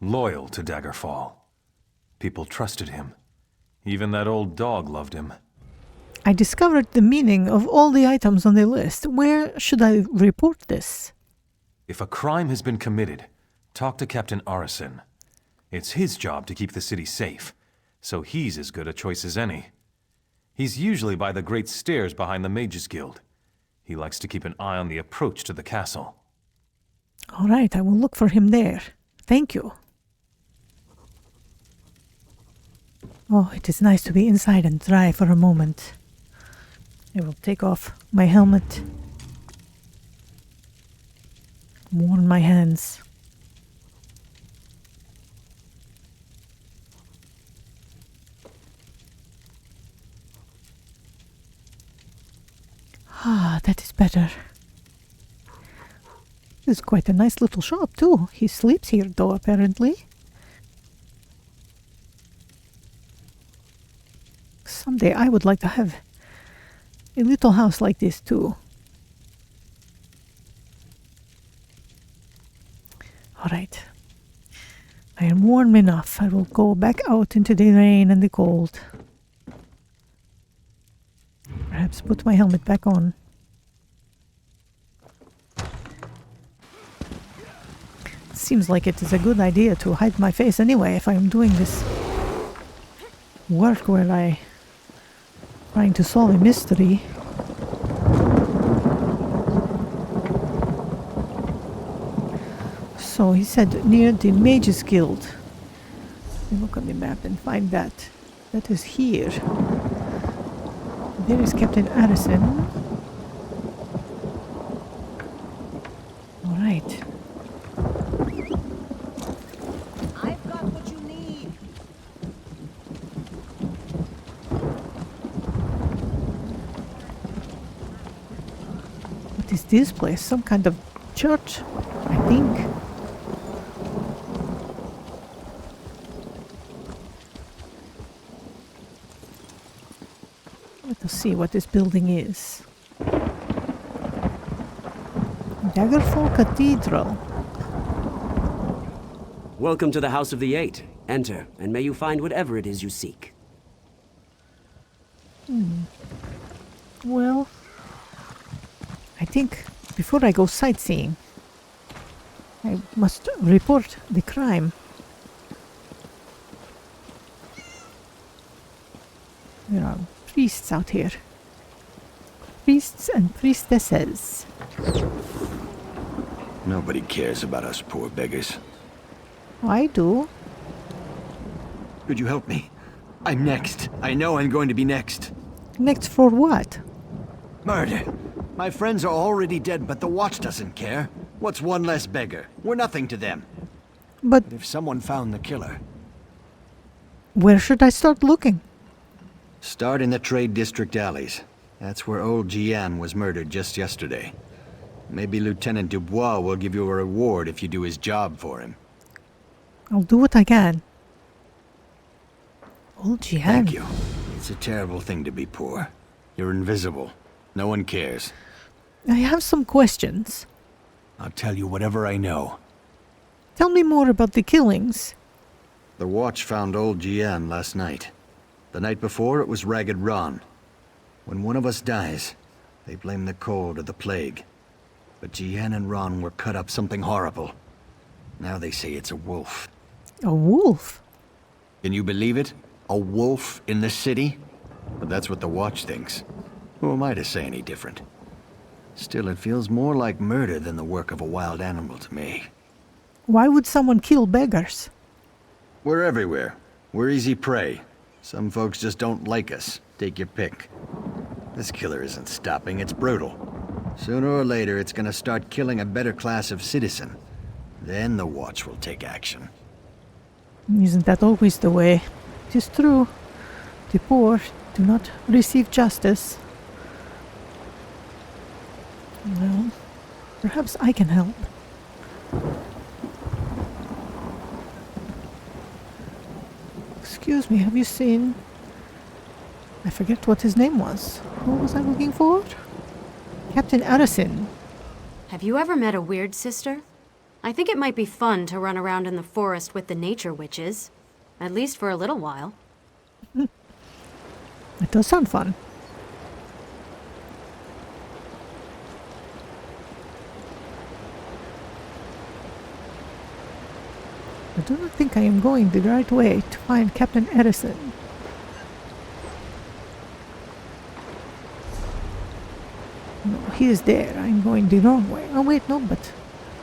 loyal to Daggerfall. People trusted him. Even that old dog loved him. I discovered the meaning of all the items on the list. Where should I report this? If a crime has been committed, talk to Captain Arison. It's his job to keep the city safe, so he's as good a choice as any. He's usually by the great stairs behind the Mages Guild. He likes to keep an eye on the approach to the castle. All right, I will look for him there. Thank you. Oh, it is nice to be inside and dry for a moment. I will take off my helmet. Warm my hands. Ah, that is better. This is quite a nice little shop, too. He sleeps here, though, apparently. Someday I would like to have a little house like this, too. All right. I am warm enough. I will go back out into the rain and the cold. Perhaps put my helmet back on. Seems like it is a good idea to hide my face anyway if I am doing this work where I trying to solve a mystery. So he said near the Mages Guild. Let me look on the map and find that. That is here. There is Captain Addison. All right. I've got what you need. What is this place? Some kind of church, I think. Let us see what this building is. Daggerfall Cathedral. Welcome to the House of the Eight. Enter, and may you find whatever it is you seek. Well, I think before I go sightseeing, I must report the crime. There are priests out here. Priests and priestesses. Nobody cares about us poor beggars. I do. Could you help me? I'm next. I know I'm going to be next. Next for what? Murder. My friends are already dead, but the Watch doesn't care. What's one less beggar? We're nothing to them. But if someone found the killer... Where should I start looking? Start in the Trade District alleys. That's where old Jian was murdered just yesterday. Maybe Lieutenant Dubois will give you a reward if you do his job for him. I'll do what I can. Old Jian. Thank you. It's a terrible thing to be poor. You're invisible. No one cares. I have some questions. I'll tell you whatever I know. Tell me more about the killings. The Watch found old Jian last night. The night before, it was Ragged Ron. When one of us dies, they blame the cold or the plague. But Jian and Ron were cut up something horrible. Now they say it's a wolf. A wolf? Can you believe it? A wolf in the city? But that's what the Watch thinks. Who am I to say any different? Still, it feels more like murder than the work of a wild animal to me. Why would someone kill beggars? We're everywhere. We're easy prey. Some folks just don't like us. Take your pick. This killer isn't stopping, it's brutal. Sooner or later, it's gonna start killing a better class of citizen. Then the Watch will take action. Isn't that always the way? It is true. The poor do not receive justice. Well, perhaps I can help. Excuse me, have you seen... I forget what his name was. Who was I looking for? Captain Addison. Have you ever met a weird sister? I think it might be fun to run around in the forest with the nature witches. At least for a little while. It does sound fun. I do not think I am going the right way to find Captain Edison. No, he is there. I'm going the wrong way. Oh wait, no, but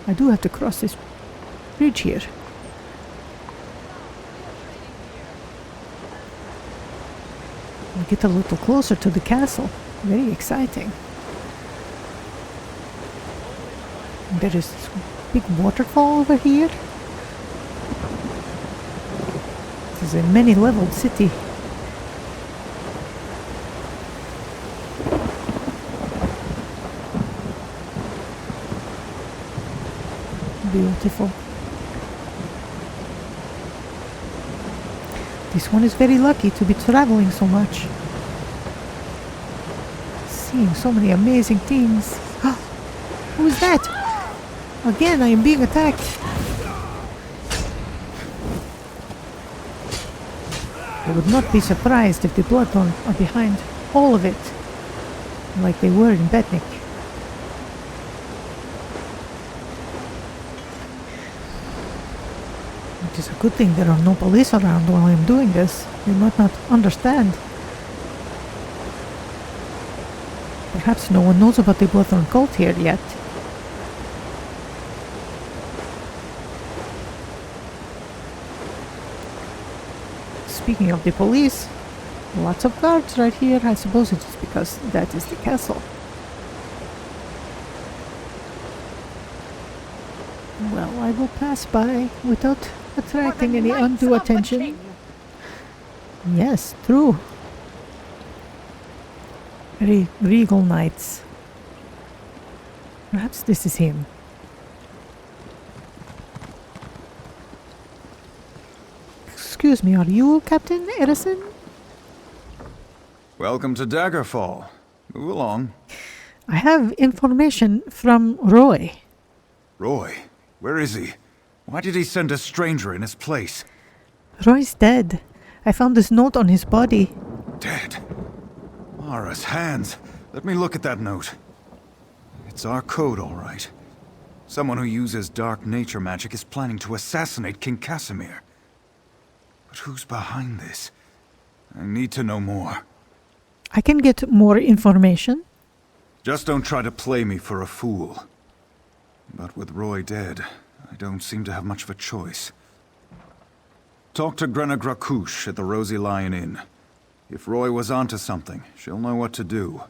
I do have to cross this bridge here. And get a little closer to the castle. Very exciting. And there is this big waterfall over here. This is a many-leveled city. Beautiful. This one is very lucky to be traveling so much. Seeing so many amazing things. Who is that? Again, I am being attacked. I would not be surprised if the Bloodthorn are behind all of it, like they were in Betnik. It is a good thing there are no police around while I am doing this. They might not understand. Perhaps no one knows about the Bloodthorn cult here yet. Speaking of the police, lots of guards right here. I suppose it is because that is the castle. Well, I will pass by without attracting any undue attention. Yes, true. Very regal knights. Perhaps this is him. Excuse me, are you Captain Edison? Welcome to Daggerfall. Move along. I have information from Roy. Roy? Where is he? Why did he send a stranger in his place? Roy's dead. I found this note on his body. Dead? Mara's hands. Let me look at that note. It's our code, all right. Someone who uses dark nature magic is planning to assassinate King Casimir. But who's behind this? I need to know more. I can get more information. Just don't try to play me for a fool. But with Roy dead, I don't seem to have much of a choice. Talk to Grenna Grakush at the Rosy Lion Inn. If Roy was onto something, she'll know what to do.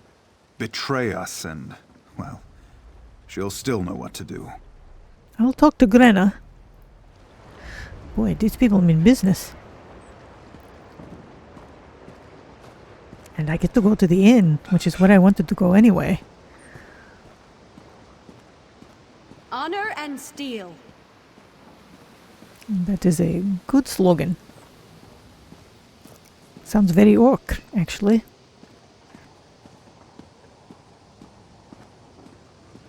Betray us and, well, she'll still know what to do. I'll talk to Grenna. Boy, these people mean business. And I get to go to the inn, which is where I wanted to go anyway. Honor and steel. That is a good slogan. Sounds very orc, actually.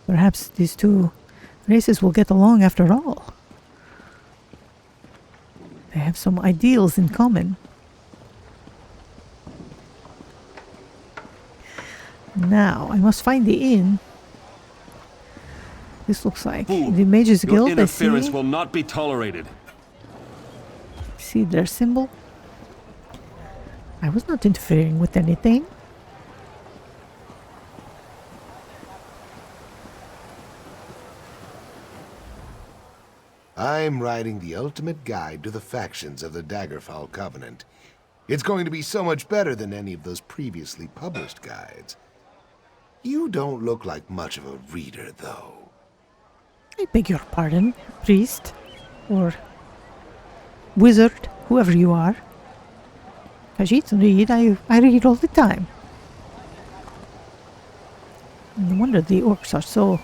Perhaps these two races will get along after all. They have some ideals in common. Now, I must find the inn. This looks like the Mages Guild. Your interference will not be tolerated. See their symbol? I was not interfering with anything. I'm writing the ultimate guide to the factions of the Daggerfall Covenant. It's going to be so much better than any of those previously published guides. You don't look like much of a reader, though. I beg your pardon, priest, or wizard, whoever you are. Khajiit read, I read all the time. No wonder the orcs are so...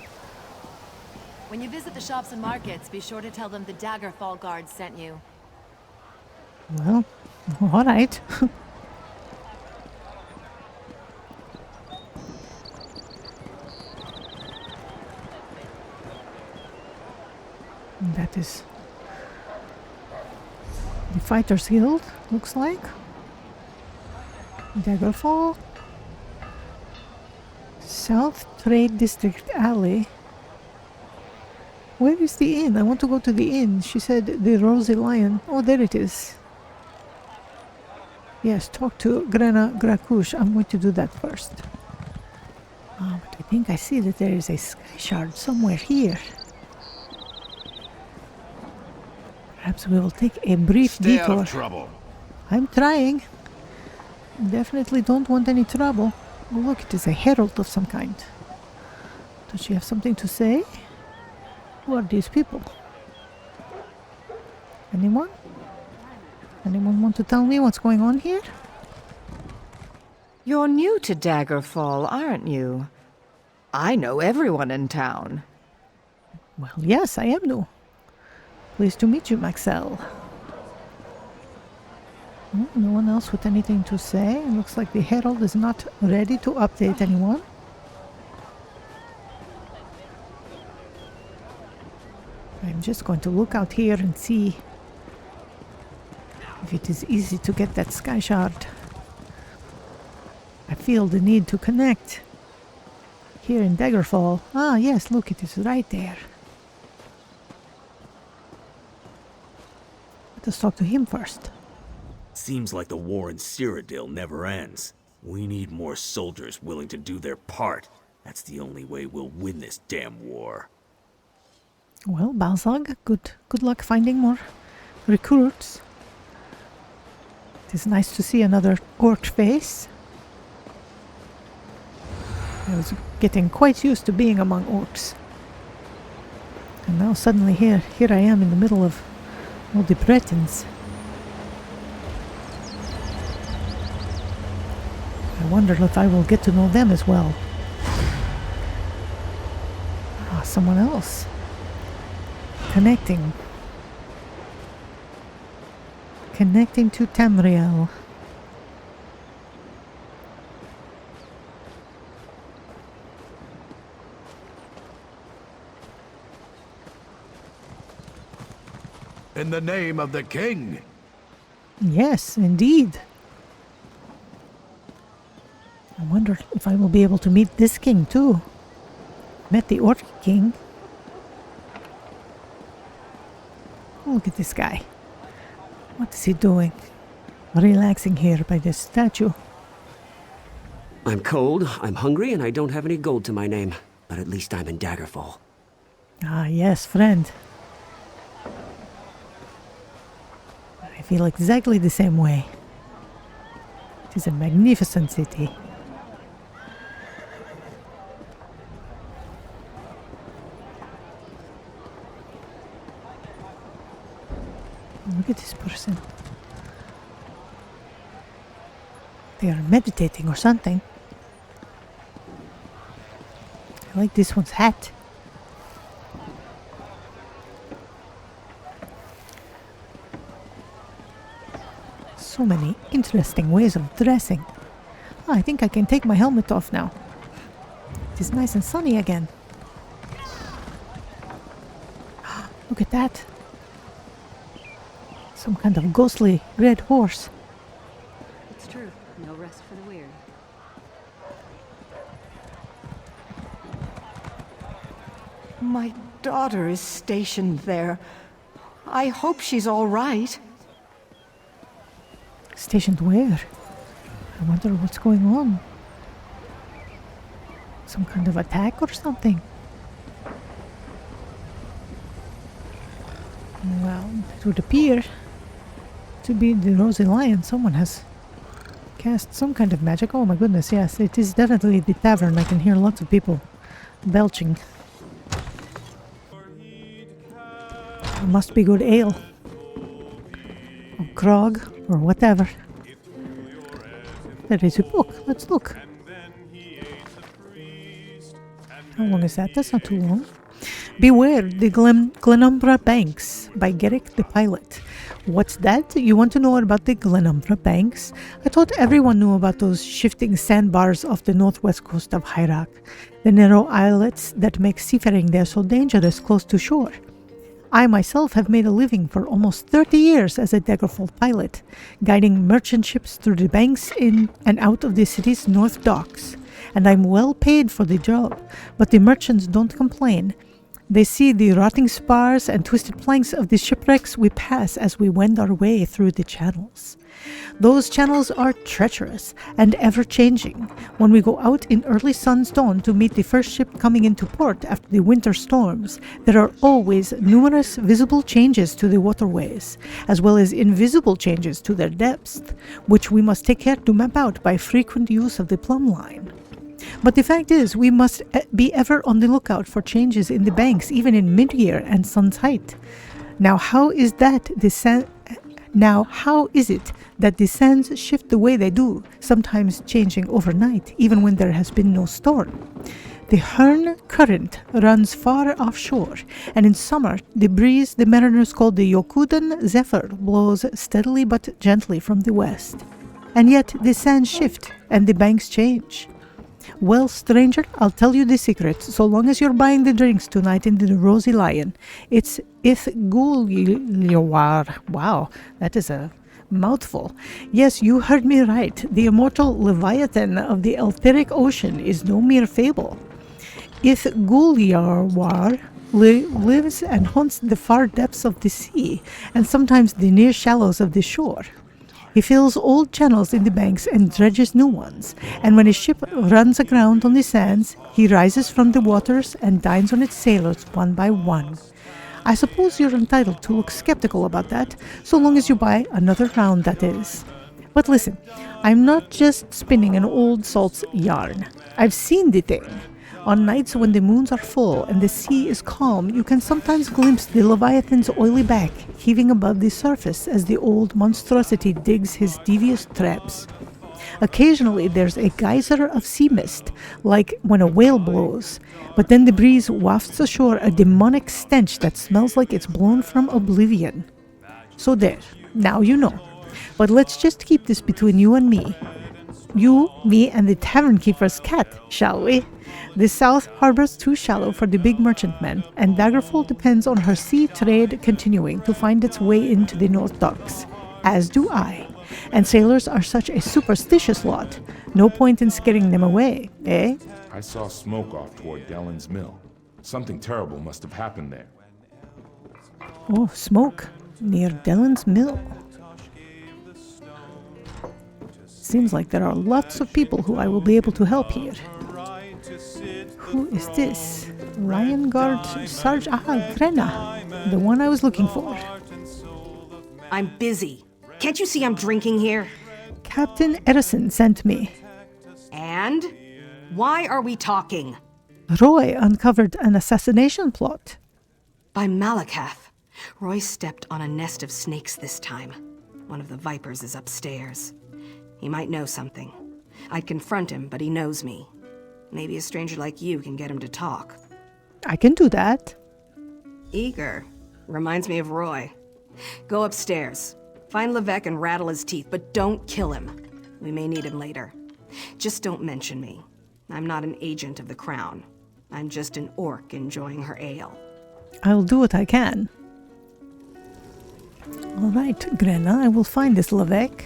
When you visit the shops and markets, be sure to tell them the Daggerfall guards sent you. Well, alright. That is the Fighters Guild, looks like. Daggerfall. South Trade District Alley. Where is the inn? I want to go to the inn. She said the Rosy Lion. Oh, there it is. Yes, talk to Grenna Grakush. I'm going to do that first. Oh, but I think I see that there is a sky shard somewhere here. Perhaps we will take a brief Stay out detour. of trouble. I'm trying. Definitely don't want any trouble. Oh, look, it is a herald of some kind. Does she have something to say? Who are these people? Anyone? Anyone want to tell me what's going on here? You're new to Daggerfall, aren't you? I know everyone in town. Well, yes, I am new. Pleased to meet you, Maxell. Oh, no one else with anything to say. It looks like the herald is not ready to update anyone. I'm just going to look out here and see if it is easy to get that sky shard. I feel the need to connect. Here in Daggerfall. Ah, yes, look, it is right there. Let us talk to him first. Seems like the war in Cyrodiil never ends. We need more soldiers willing to do their part. That's the only way we'll win this damn war. Well, Balzag, good luck finding more recruits. It is nice to see another orc face. I was getting quite used to being among orcs. And now suddenly here I am in the middle of all the Bretons. I wonder if I will get to know them as well. Ah, someone else. Connecting to Tamriel. In the name of the king. Yes, indeed. I wonder if I will be able to meet this king too. Met the orc king. Look at this guy. What is he doing? Relaxing here by this statue. I'm cold, I'm hungry, and I don't have any gold to my name. But at least I'm in Daggerfall. Ah, yes, friend. I feel exactly the same way. It is a magnificent city. Look at this person. They are meditating or something. I like this one's hat. So many interesting ways of dressing. Oh, I think I can take my helmet off now. It is nice and sunny again. Look at that. Some kind of ghostly red horse. It's true. No rest for the weary. My daughter is stationed there. I hope she's all right. Stationed where? I wonder what's going on. Some kind of attack or something? Well, it would appear to be the Rosy Lion. Someone has cast some kind of magic. Oh my goodness, yes, it is definitely the tavern. I can hear lots of people belching. It must be good ale. Or grog, or whatever. There is a book. Let's look. How long is that? That's not too long. Beware the Glenumbra Banks by Garrick the Pilot. What's that? You want to know about the Glenumbra Banks? I thought everyone knew about those shifting sandbars off the northwest coast of Hyrak, the narrow islets that make seafaring there so dangerous close to shore. I myself have made a living for almost 30 years as a Daggerfall pilot, guiding merchant ships through the banks in and out of the city's north docks. And I'm well paid for the job, but the merchants don't complain. They see the rotting spars and twisted planks of the shipwrecks we pass as we wend our way through the channels. Those channels are treacherous and ever-changing. When we go out in early sun's dawn to meet the first ship coming into port after the winter storms, there are always numerous visible changes to the waterways, as well as invisible changes to their depths, which we must take care to map out by frequent use of the plumb line. But the fact is, we must be ever on the lookout for changes in the banks, even in mid-year and sun's height. Now, how is it that the sands shift the way they do, sometimes changing overnight, even when there has been no storm? The Hearn current runs far offshore, and in summer, the breeze the mariners call the Yokuden Zephyr blows steadily but gently from the west. And yet the sands shift, and the banks change. Well, stranger, I'll tell you the secret, so long as you're buying the drinks tonight in the Rosy Lion. It's Ithgulliwar. Wow, that is a mouthful. Yes, you heard me right. The immortal Leviathan of the Etheric Ocean is no mere fable. Ithgulliwar lives and haunts the far depths of the sea, and sometimes the near shallows of the shore. He fills old channels in the banks and dredges new ones, and when his ship runs aground on the sands, he rises from the waters and dines on its sailors one by one. I suppose you're entitled to look skeptical about that, so long as you buy another round, that is. But listen, I'm not just spinning an old salt's yarn. I've seen the thing. On nights when the moons are full and the sea is calm, you can sometimes glimpse the Leviathan's oily back heaving above the surface as the old monstrosity digs his devious traps. Occasionally there's a geyser of sea mist, like when a whale blows, but then the breeze wafts ashore a demonic stench that smells like it's blown from oblivion. So there, now you know. But let's just keep this between you and me. You, me, and the tavern keeper's cat, shall we? The South harbor's too shallow for the big merchantmen, and Daggerfall depends on her sea trade continuing to find its way into the North Docks. As do I. And sailors are such a superstitious lot. No point in scaring them away, eh? I saw smoke off toward Dellen's mill. Something terrible must have happened there. Oh, smoke. Near Dellen's mill. Seems like there are lots of people who I will be able to help here. Who is this? Lion Guard Sarge Grenna, the one I was looking for. I'm busy. Can't you see I'm drinking here? Captain Edison sent me. And? Why are we talking? Roy uncovered an assassination plot. By Malakath. Roy stepped on a nest of snakes this time. One of the vipers is upstairs. He might know something. I'd confront him, but he knows me. Maybe a stranger like you can get him to talk. I can do that. Eager. Reminds me of Roy. Go upstairs. Find Levesque and rattle his teeth, but don't kill him. We may need him later. Just don't mention me. I'm not an agent of the Crown. I'm just an orc enjoying her ale. I'll do what I can. All right, Grenna, I will find this Levesque.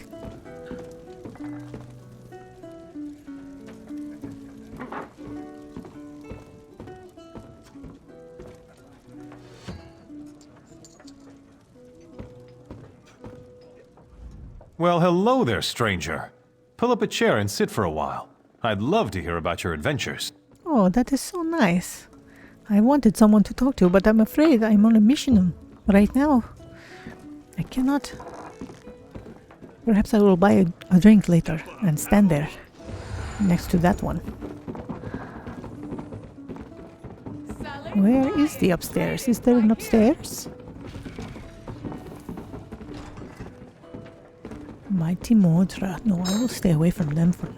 Well, hello there, stranger. Pull up a chair and sit for a while. I'd love to hear about your adventures. Oh, that is so nice. I wanted someone to talk to, but I'm afraid I'm on a mission right now. I cannot. Perhaps I will buy a drink later and stand there next to that one. Where is the upstairs? Is there an upstairs? Mighty Modra. No, I will stay away from them for now.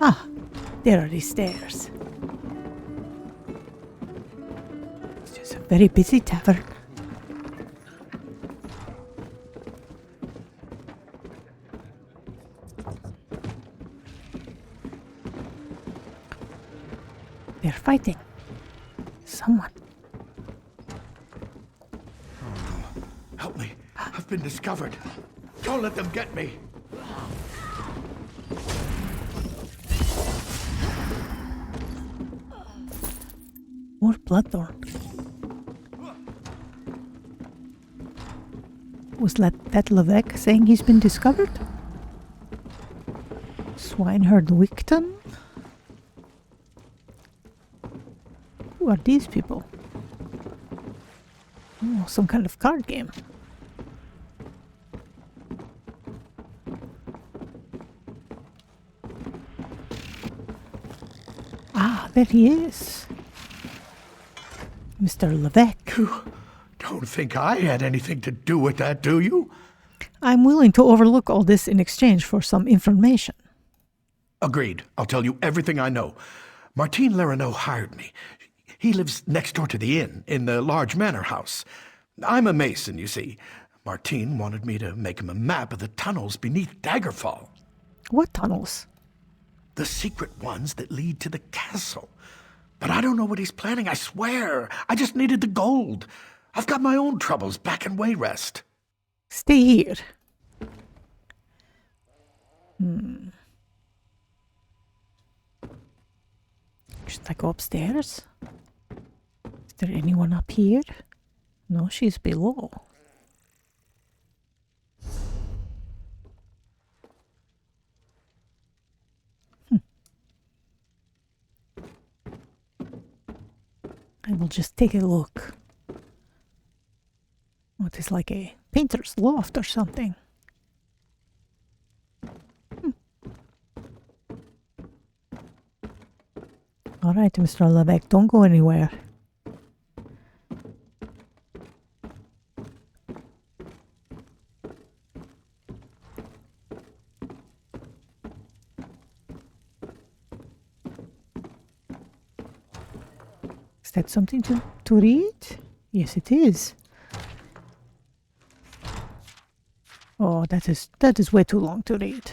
Ah, there are the stairs. It's just a very busy tavern. They're fighting. Someone. Help me. I've been discovered. Don't let them get me. More bloodthorn. Was that Levesque saying he's been discovered? Swineherd Wicton? Who are these people? Oh, some kind of card game. Ah, there he is. Mr. Levesque. You don't think I had anything to do with that, do you? I'm willing to overlook all this in exchange for some information. Agreed. I'll tell you everything I know. Martine Lerineau hired me. He lives next door to the inn, in the large manor house. I'm a mason, you see. Martine wanted me to make him a map of the tunnels beneath Daggerfall. What tunnels? The secret ones that lead to the castle. But I don't know what he's planning, I swear. I just needed the gold. I've got my own troubles back in Wayrest. Stay here. Should I go upstairs? Is there anyone up here? No, she's below. I will just take a look. What is like a painter's loft or something? All right, Mr. Levesque, don't go anywhere. Is that something to read? Yes, it is. Oh, that is way too long to read.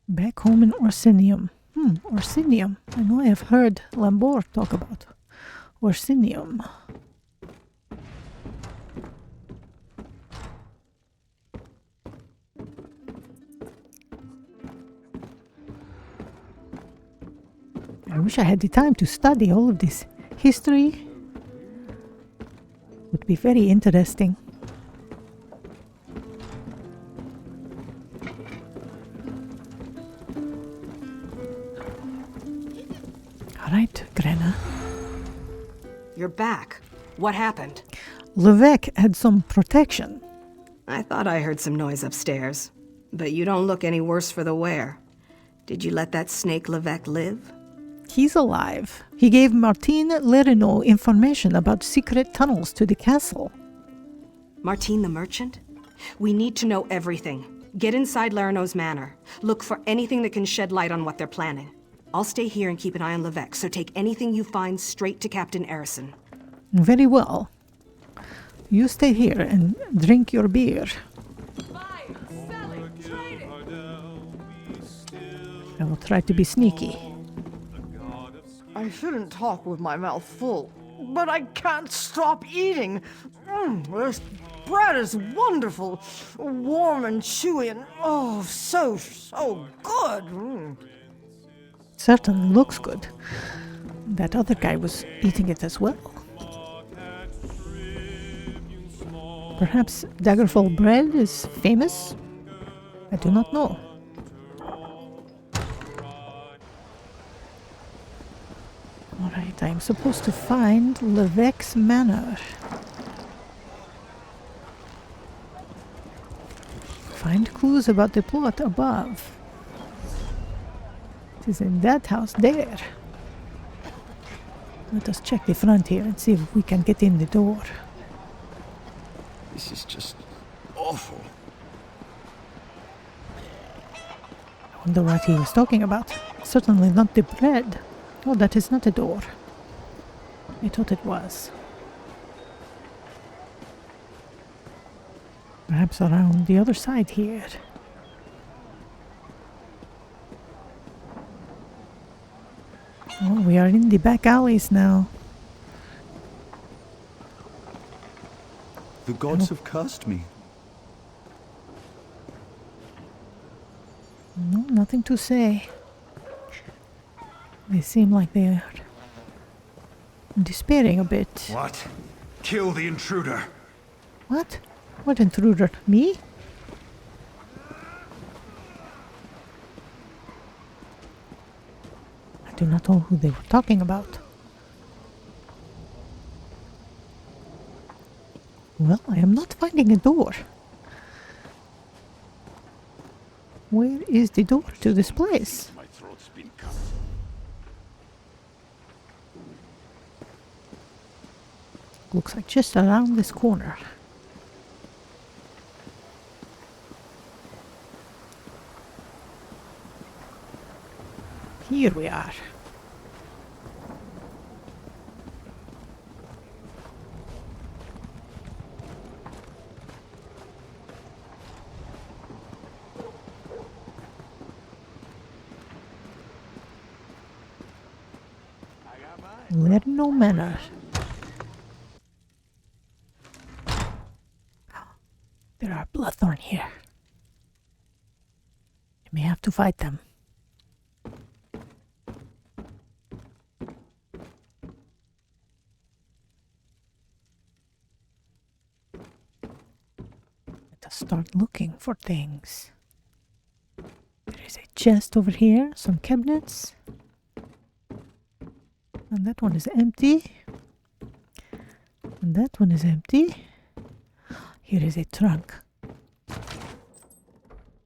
Back home in Orsinium. Orsinium. I know I have heard Lambert talk about Orsinium. I wish I had the time to study all of this history. Would be very interesting. All right, Grenna. You're back. What happened? Levesque had some protection. I thought I heard some noise upstairs, but you don't look any worse for the wear. Did you let that snake Levesque live? He's alive. He gave Martine Lerineau information about secret tunnels to the castle. Martine the merchant? We need to know everything. Get inside Lerineau's manor. Look for anything that can shed light on what they're planning. I'll stay here and keep an eye on Levesque, so take anything you find straight to Captain Erison. Very well. You stay here and drink your beer. I will try to be sneaky. I shouldn't talk with my mouth full, but I can't stop eating. This bread is wonderful, warm and chewy, and oh, so good. Certainly looks good. That other guy was eating it as well. Perhaps Daggerfall bread is famous? I do not know. Alright, I am supposed to find Levesque's manor. Find clues about the plot above. It is in that house there. Let us check the front here and see if we can get in the door. This is just awful. I wonder what he was talking about. Certainly not the bread. Oh, that is not a door. I thought it was. Perhaps around the other side here. Oh, we are in the back alleys now. The gods have cursed me. No, nothing to say. They seem like they are despairing a bit. What? Kill the intruder. What? What intruder? Me? I do not know who they were talking about. Well, I am not finding a door. Where is the door to this place? My throat's been cut. Looks like just around this corner. Here we are. Lerno Manor. There are Bloodthorn here. You may have to fight them. Let us start looking for things. There is a chest over here, some cabinets. And that one is empty. And that one is empty. Here is a trunk.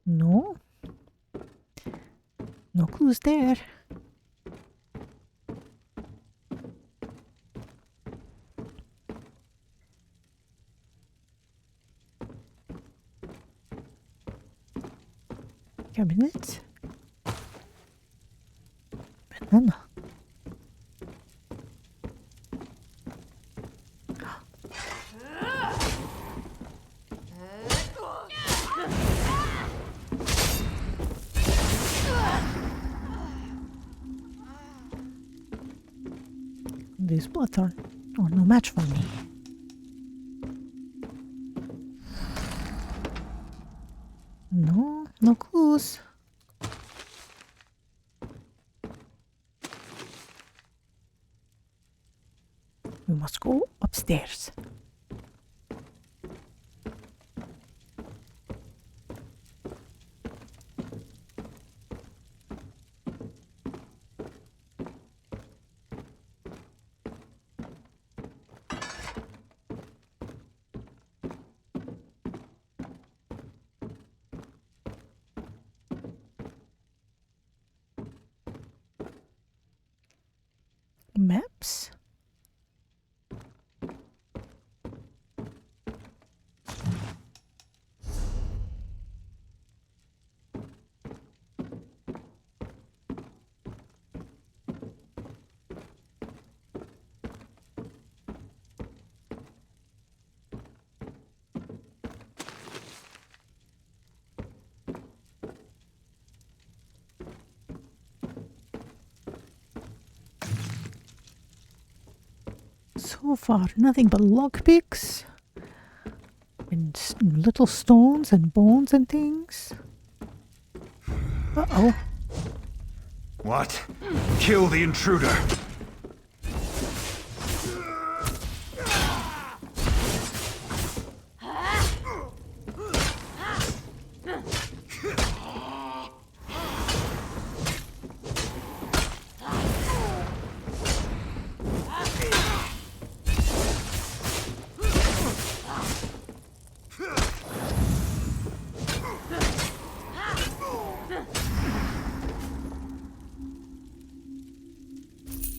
No. No clues there. Cabinet. Banana. This Bloodthorn are no match for me. No clues. We must go upstairs. Maps. So far, nothing but lockpicks and little stones and bones and things. Uh-oh. What? Kill the intruder.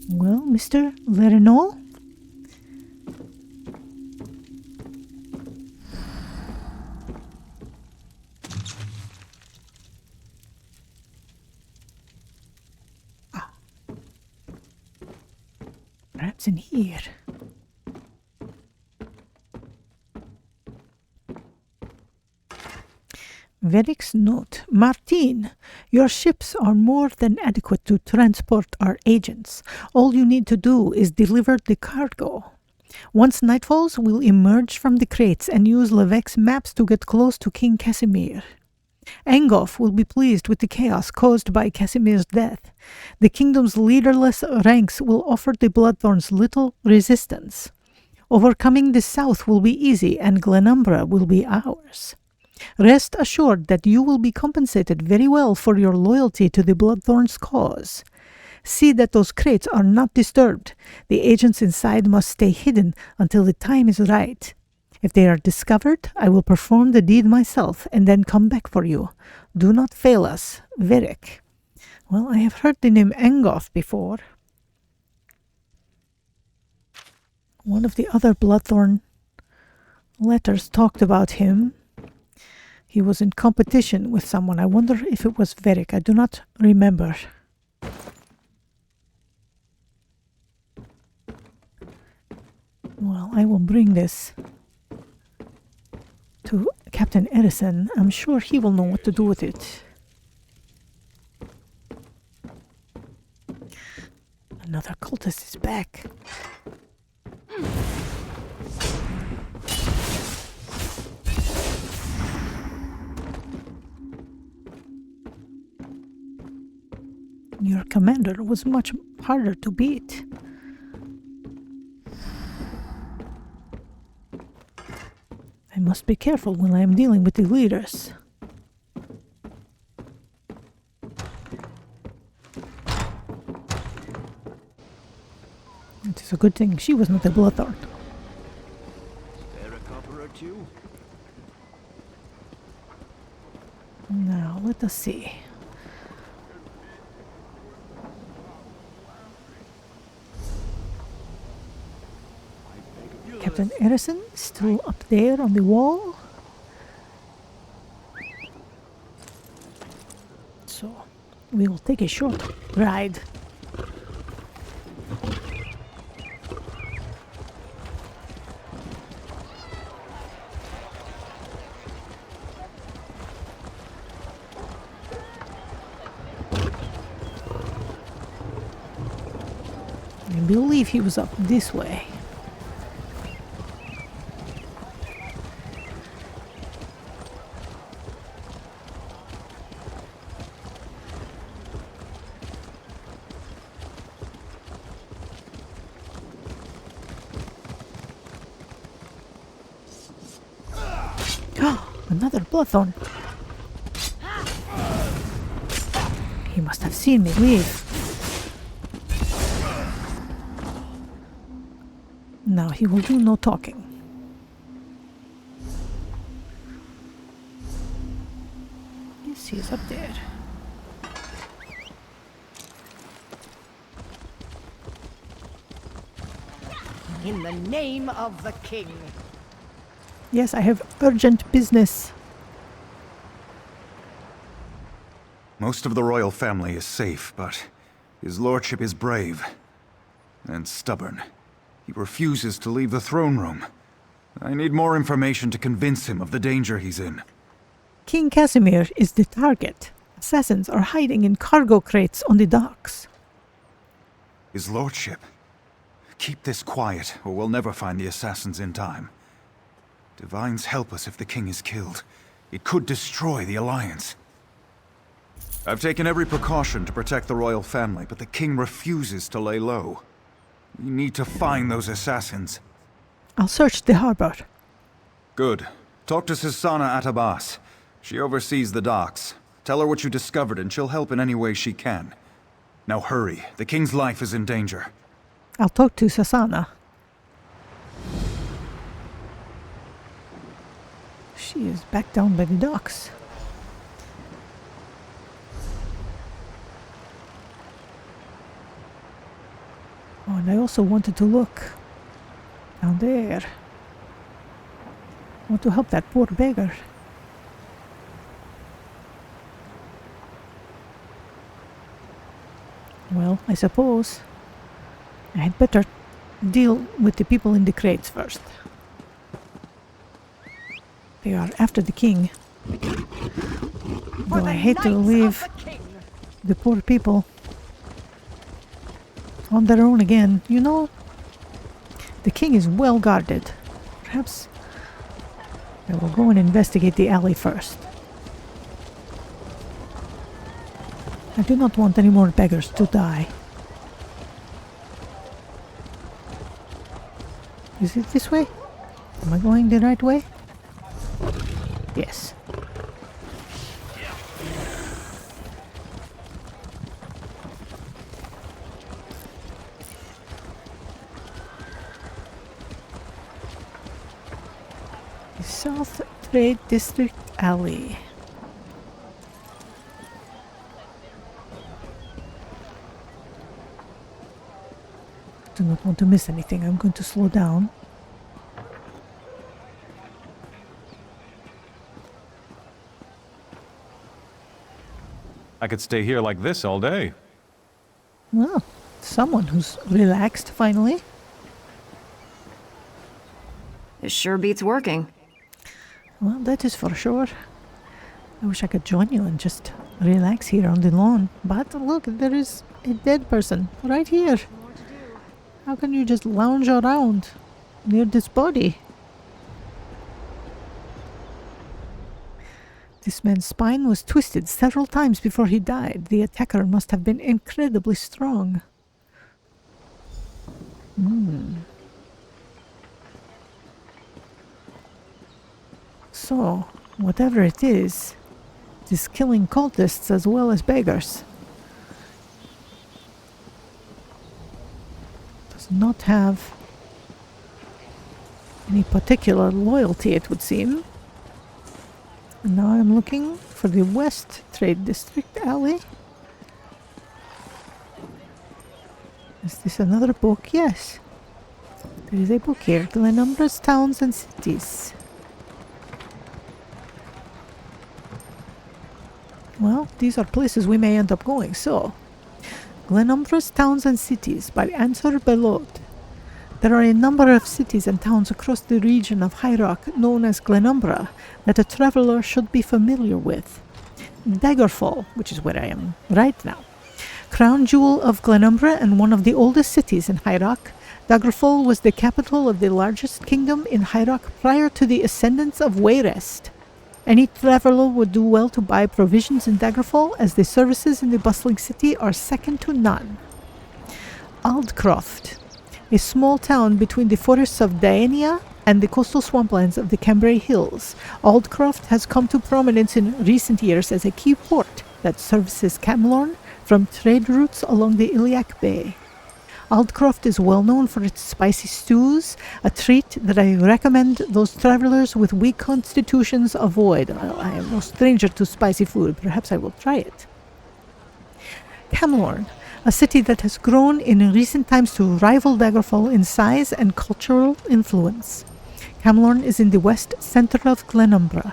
Well, Mr. Lurker? Perhaps in here. Verix note. Martin, your ships are more than adequate to transport our agents. All you need to do is deliver the cargo. Once night falls, we'll emerge from the crates and use Levesque's maps to get close to King Casimir. Angof will be pleased with the chaos caused by Casimir's death. The kingdom's leaderless ranks will offer the Bloodthorns little resistance. Overcoming the south will be easy, and Glenumbra will be ours. Rest assured that you will be compensated very well for your loyalty to the Bloodthorns' cause. See that those crates are not disturbed. The agents inside must stay hidden until the time is right. If they are discovered, I will perform the deed myself and then come back for you. Do not fail us, Varric. Well, I have heard the name Angof before. One of the other Bloodthorn letters talked about him. He was in competition with someone. I wonder if it was Varric. I do not remember. Well, I will bring this to Captain Edison. I'm sure he will know what to do with it. Another cultist is back. Your commander was much harder to beat. I must be careful when I am dealing with the leaders. It is a good thing she was not a Bloodthorn. Spare a copper or two? Now, let us see. Captain Edison still up there on the wall. So, we will take a short ride. I believe he was up this way. Another Bloodthorn. He must have seen me leave. Now he will do no talking. Yes, he is up there. In the name of the king. Yes, I have urgent business. Most of the royal family is safe, but his lordship is brave and stubborn. He refuses to leave the throne room. I need more information to convince him of the danger he's in. King Casimir is the target. Assassins are hiding in cargo crates on the docks. His lordship. Keep this quiet, or we'll never find the assassins in time. Divines help us if the king is killed. It could destroy the Alliance. I've taken every precaution to protect the royal family, but the king refuses to lay low. We need to find those assassins. I'll search the harbor. Good. Talk to Sasana Atabas. She oversees the docks. Tell her what you discovered and she'll help in any way she can. Now hurry. The king's life is in danger. I'll talk to Sasana. She is back down by the docks. Oh, and I also wanted to look down there. I want to help that poor beggar. Well, I suppose I had better deal with the people in the crates first. They are after the king. Though I hate to leave the poor people on their own again. You know, the king is well guarded. Perhaps I will go and investigate the alley first. I do not want any more beggars to die. Is it this way? Am I going the right way? Yes. The South Trade District Alley. Do not want to miss anything. I'm going to slow down. I could stay here like this all day. Well, someone who's relaxed finally. It sure beats working. Well, that is for sure. I wish I could join you and just relax here on the lawn. But look, there is a dead person right here. How can you just lounge around near this body? This man's spine was twisted several times before he died. The attacker must have been incredibly strong. So, whatever it is killing cultists as well as beggars. Does not have any particular loyalty, it would seem. And now I'm looking for the West Trade District Alley. Is this another book? Yes. There is a book here. Glenumbra's Towns and Cities. Well, these are places we may end up going, so... Glenumbra's Towns and Cities by Answer Belot. There are a number of cities and towns across the region of High Rock known as Glenumbra that a traveler should be familiar with. Daggerfall, which is where I am right now. Crown jewel of Glenumbra and one of the oldest cities in High Rock, Daggerfall was the capital of the largest kingdom in High Rock prior to the ascendance of Wayrest. Any traveler would do well to buy provisions in Daggerfall, as the services in the bustling city are second to none. Aldcroft, a small town between the forests of Daenia and the coastal swamplands of the Cambrai Hills. Aldcroft has come to prominence in recent years as a key port that services Camlorn from trade routes along the Iliac Bay. Aldcroft is well known for its spicy stews, a treat that I recommend those travelers with weak constitutions avoid. Well, I am no stranger to spicy food. Perhaps I will try it. Camlorn, a city that has grown in recent times to rival Daggerfall in size and cultural influence. Camlorn is in the west center of Glenumbra.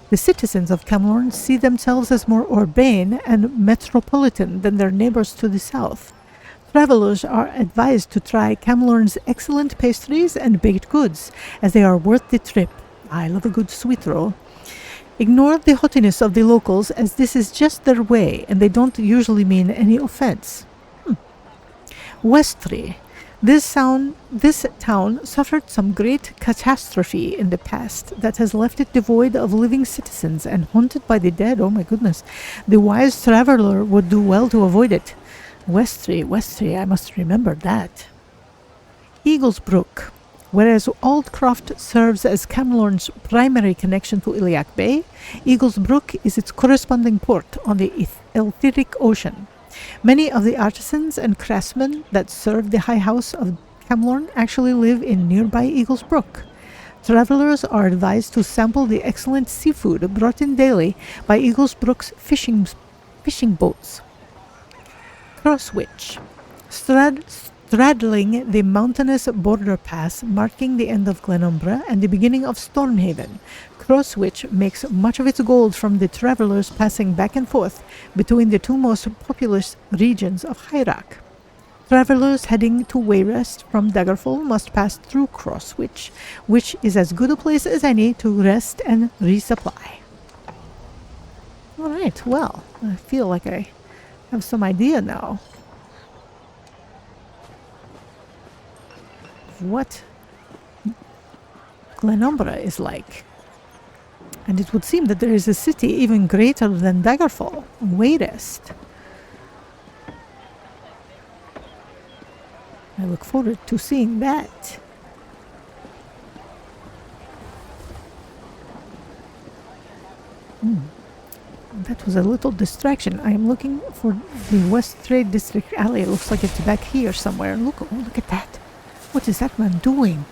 The citizens of Camlorn see themselves as more urbane and metropolitan than their neighbors to the south. Travelers are advised to try Camlorn's excellent pastries and baked goods, as they are worth the trip. I love a good sweet roll. Ignore the haughtiness of the locals, as this is just their way, and they don't usually mean any offense. Westry. This town suffered some great catastrophe in the past that has left it devoid of living citizens and haunted by the dead. Oh my goodness. The wise traveler would do well to avoid it. Westry, I must remember that. Eaglesbrook. Whereas Aldcroft serves as Camlorn's primary connection to Iliac Bay, Eaglesbrook is its corresponding port on the Etheric Ocean. Many of the artisans and craftsmen that serve the High House of Camlorn actually live in nearby Eaglesbrook. Travelers are advised to sample the excellent seafood brought in daily by Eaglesbrook's fishing boats. Crosswich. Straddling the mountainous border pass marking the end of Glenumbra and the beginning of Stormhaven, Crosswich makes much of its gold from the travelers passing back and forth between the two most populous regions of High Rock. Travelers heading to Wayrest from Daggerfall must pass through Crosswich, which is as good a place as any to rest and resupply. Alright, well, I feel like I have some idea now of what Glenumbra is like. And it would seem that there is a city even greater than Daggerfall, Wayrest. I look forward to seeing that. That was a little distraction. I am looking for the West Trade District alley. It looks like it's back here somewhere. Look at that. What is that man doing?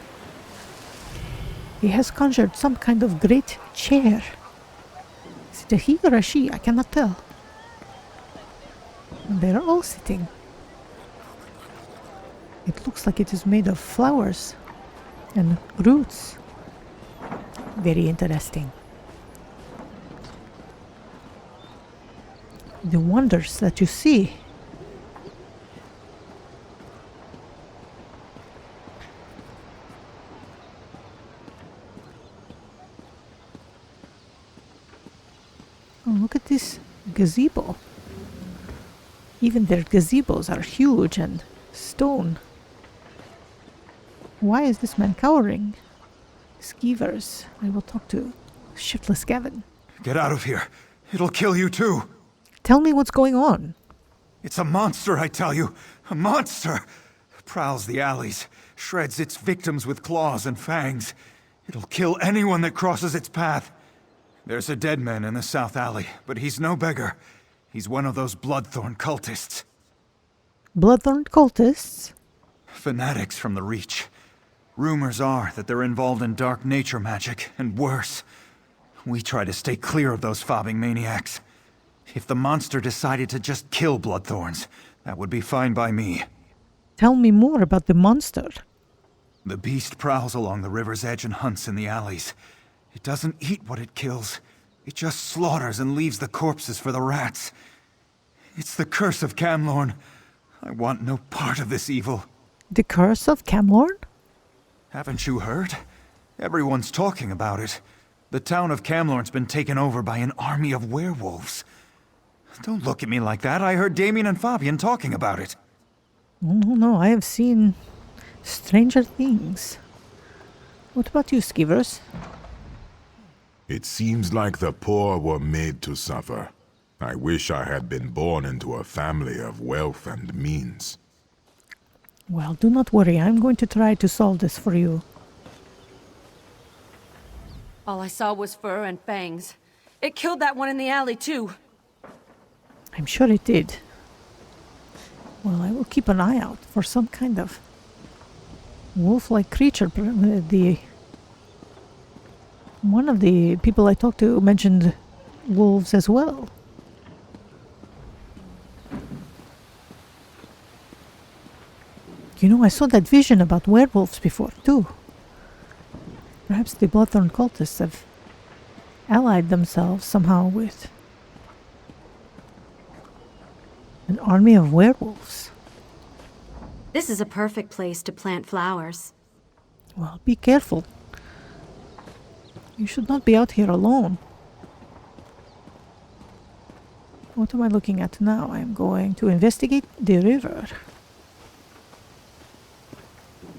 He has conjured some kind of great chair. Is it a he or a she? I cannot tell. And they're all sitting. It looks like it is made of flowers and roots. Very interesting. The wonders that you see. Oh, look at this gazebo. Even their gazebos are huge and stone. Why is this man cowering? Skeevers. I will talk to Shiftless Gavin. Get out of here. It'll kill you too. Tell me what's going on. It's a monster, I tell you. A monster. Prowls the alleys, shreds its victims with claws and fangs. It'll kill anyone that crosses its path. There's a dead man in the south alley, but he's no beggar. He's one of those Bloodthorn cultists. Bloodthorn cultists? Fanatics from the Reach. Rumors are that they're involved in dark nature magic, and worse. We try to stay clear of those fobbing maniacs. If the monster decided to just kill Bloodthorns, that would be fine by me. Tell me more about the monster. The beast prowls along the river's edge and hunts in the alleys. It doesn't eat what it kills. It just slaughters and leaves the corpses for the rats. It's the curse of Camlorn. I want no part of this evil. The curse of Camlorn? Haven't you heard? Everyone's talking about it. The town of Camlorn's been taken over by an army of werewolves. Don't look at me like that. I heard Damien and Fabian talking about it. No, I have seen stranger things. What about you, Skeevers? It seems like the poor were made to suffer. I wish I had been born into a family of wealth and means. Well, do not worry. I'm going to try to solve this for you. All I saw was fur and fangs. It killed that one in the alley, too. I'm sure it did. Well, I will keep an eye out for some kind of wolf-like creature. One of the people I talked to mentioned wolves as well. You know, I saw that vision about werewolves before, too. Perhaps the Bloodthorn cultists have allied themselves somehow with an army of werewolves. This is a perfect place to plant flowers. Well, be careful. You should not be out here alone. What am I looking at now? I'm going to investigate the river.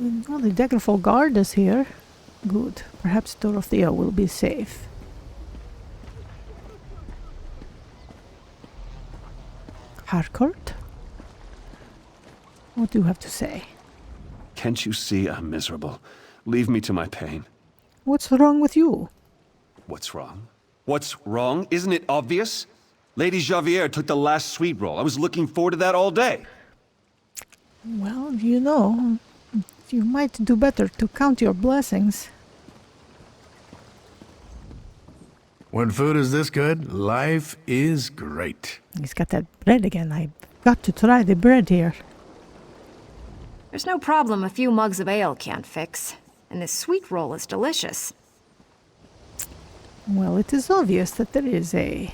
Well, the Daggerfall guard is here. Good. Perhaps Dorothea will be safe. Harcourt? What do you have to say? Can't you see I'm miserable? Leave me to my pain. What's wrong with you? What's wrong? What's wrong? Isn't it obvious? Lady Javier took the last sweet roll. I was looking forward to that all day. Well, you know, you might do better to count your blessings. When food is this good, life is great. He's got that bread again. I've got to try the bread here. There's no problem a few mugs of ale can't fix. And this sweet roll is delicious. Well, it is obvious that there is a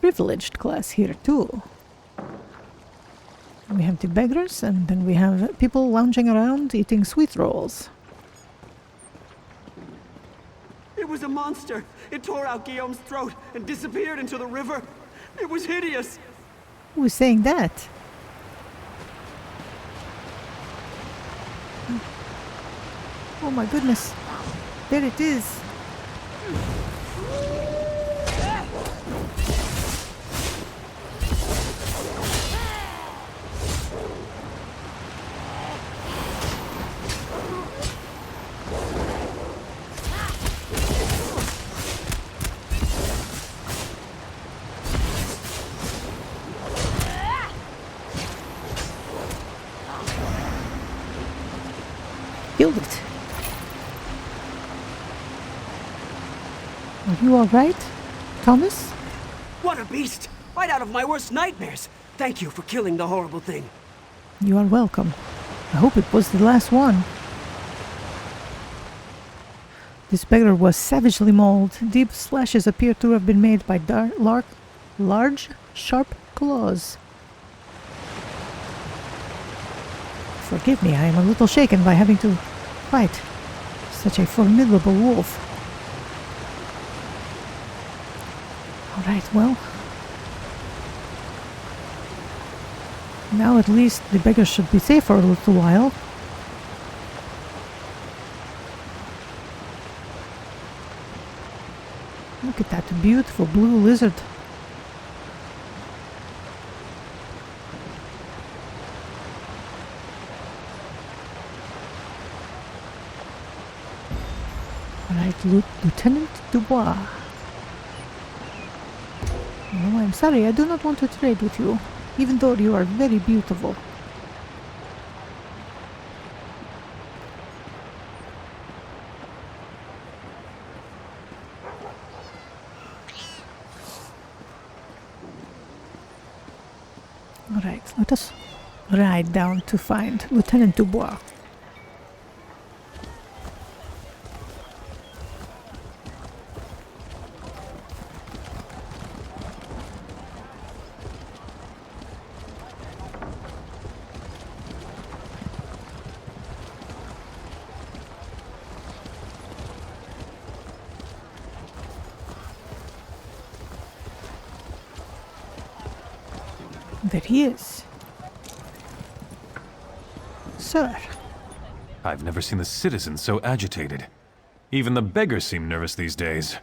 privileged class here, too. We have the beggars, and then we have people lounging around eating sweet rolls. It was a monster. It tore out Guillaume's throat and disappeared into the river. It was hideous. Who is saying that? Oh my goodness. There it is. killed it. Are you alright, Thomas? What a beast! Right out of my worst nightmares! Thank you for killing the horrible thing. You are welcome. I hope it was the last one. This beggar was savagely mauled. Deep slashes appear to have been made by large, sharp claws. Forgive me, I am a little shaken by having to fight such a formidable wolf. Alright, well. Now at least the beggar should be safe for a little while. Look at that beautiful blue lizard. Alright, Lieutenant Dubois. No, I'm sorry, I do not want to trade with you, even though you are very beautiful. Alright, let us ride down to find Lieutenant Dubois. There he is. Sir. I've never seen the citizens so agitated. Even the beggars seem nervous these days.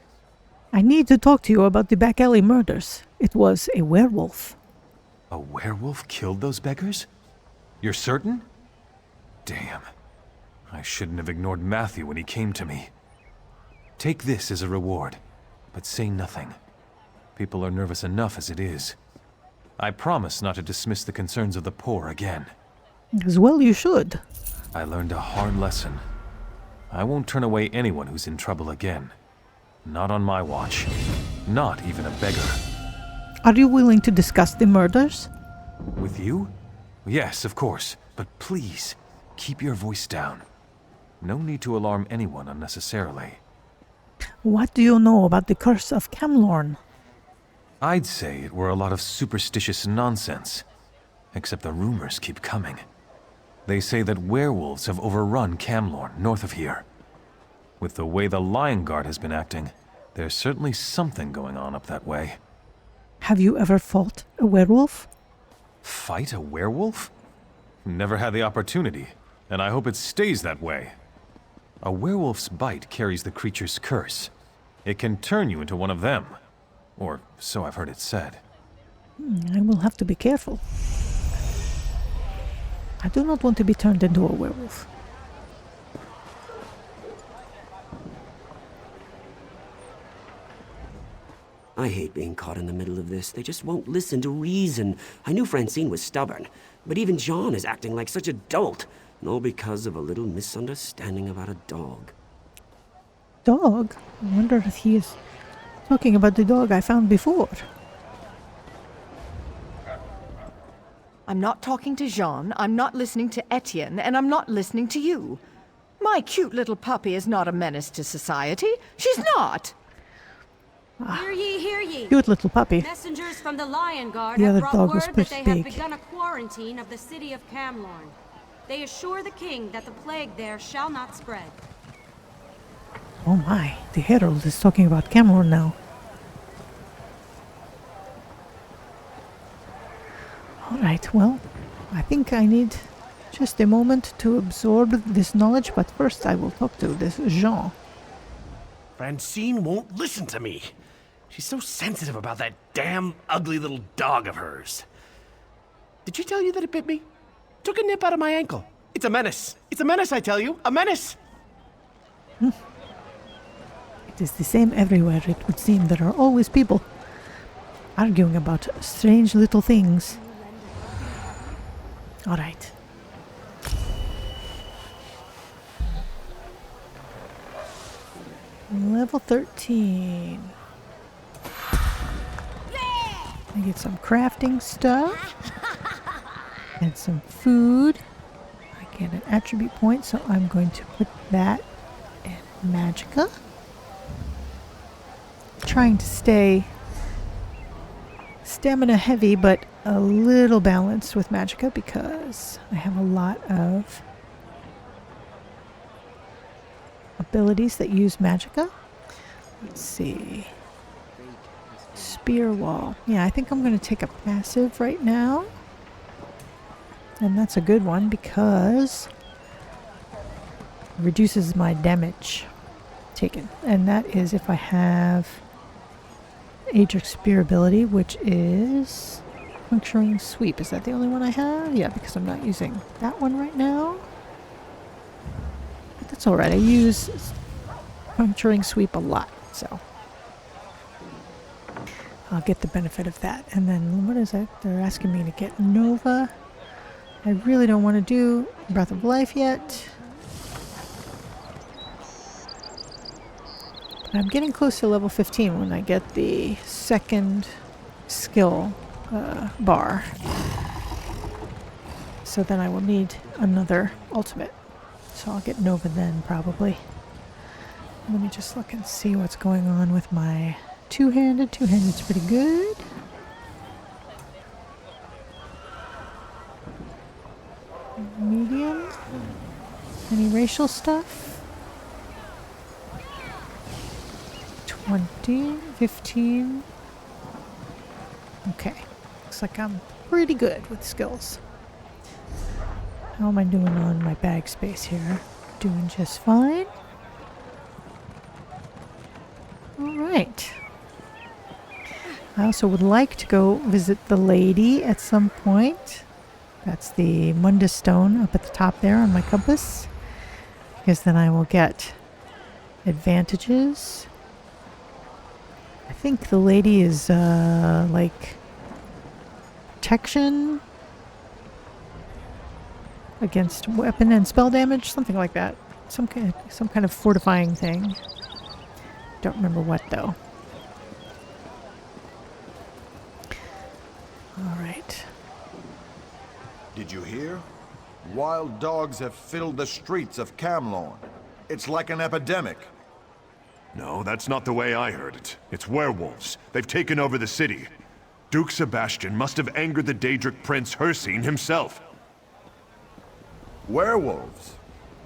I need to talk to you about the back alley murders. It was a werewolf. A werewolf killed those beggars? You're certain? Damn. I shouldn't have ignored Matthew when he came to me. Take this as a reward, but say nothing. People are nervous enough as it is. I promise not to dismiss the concerns of the poor again. As well you should. I learned a hard lesson. I won't turn away anyone who's in trouble again. Not on my watch. Not even a beggar. Are you willing to discuss the murders? With you? Yes, of course. But please, keep your voice down. No need to alarm anyone unnecessarily. What do you know about the curse of Camlorn? I'd say it were a lot of superstitious nonsense. Except the rumors keep coming. They say that werewolves have overrun Camlorn, north of here. With the way the Lion Guard has been acting, there's certainly something going on up that way. Have you ever fought a werewolf? Fight a werewolf? Never had the opportunity, and I hope it stays that way. A werewolf's bite carries the creature's curse. It can turn you into one of them. Or so I've heard it said. I will have to be careful. I do not want to be turned into a werewolf. I hate being caught in the middle of this. They just won't listen to reason. I knew Francine was stubborn, but even John is acting like such a dolt. And all because of a little misunderstanding about a dog. Dog? I wonder if he is talking about the dog I found before. I'm not talking to Jean, I'm not listening to Etienne, and I'm not listening to you. My cute little puppy is not a menace to society. She's not! Hear ye, hear ye! Cute little puppy. Messengers from the Lion Guard The have other brought dog was word that pretty they have big. begun a quarantine of the city of Camlorn. They assure the king that the plague there shall not spread. Oh my, the Herald is talking about Camlorn now. Alright, well, I think I need just a moment to absorb this knowledge, but first I will talk to this Jean. Francine won't listen to me. She's so sensitive about that damn ugly little dog of hers. Did she tell you that it bit me? Took a nip out of my ankle. It's a menace. It's a menace, I tell you. A menace! It is the same everywhere, it would seem. There are always people arguing about strange little things. Alright. Level 13. I get some crafting stuff. And some food. I get an attribute point, so I'm going to put that in Magicka. Trying to stay stamina heavy, but a little balanced with Magicka because I have a lot of abilities that use Magicka. Let's see. Spear wall. Yeah, I think I'm going to take a passive right now. And that's a good one because it reduces my damage taken. And that is if I have Adric Spear ability, which is Puncturing Sweep. Is that the only one I have? Yeah, because I'm not using that one right now. But that's alright. I use Puncturing Sweep a lot, so I'll get the benefit of that. And then what is it? They're asking me to get Nova. I really don't want to do Breath of Life yet. But I'm getting close to level 15 when I get the second skill bar. So then I will need another ultimate. So I'll get Nova then, probably. Let me just look and see what's going on with my two-handed. Two-handed's pretty good. Medium. Any racial stuff? 20, 15. Okay. Looks like I'm pretty good with skills. How am I doing on my bag space here? Doing just fine. Alright. I also would like to go visit the lady at some point. That's the Mundus stone up at the top there on my compass. Because then I will get advantages. I think the lady is like protection against weapon and spell damage, something like that. Some kind of fortifying thing. Don't remember what though. All right. Did you hear? Wild dogs have filled the streets of Camlorn. It's like an epidemic. No, that's not the way I heard it. It's werewolves. They've taken over the city. Duke Sebastian must have angered the Daedric Prince Hircine himself. Werewolves?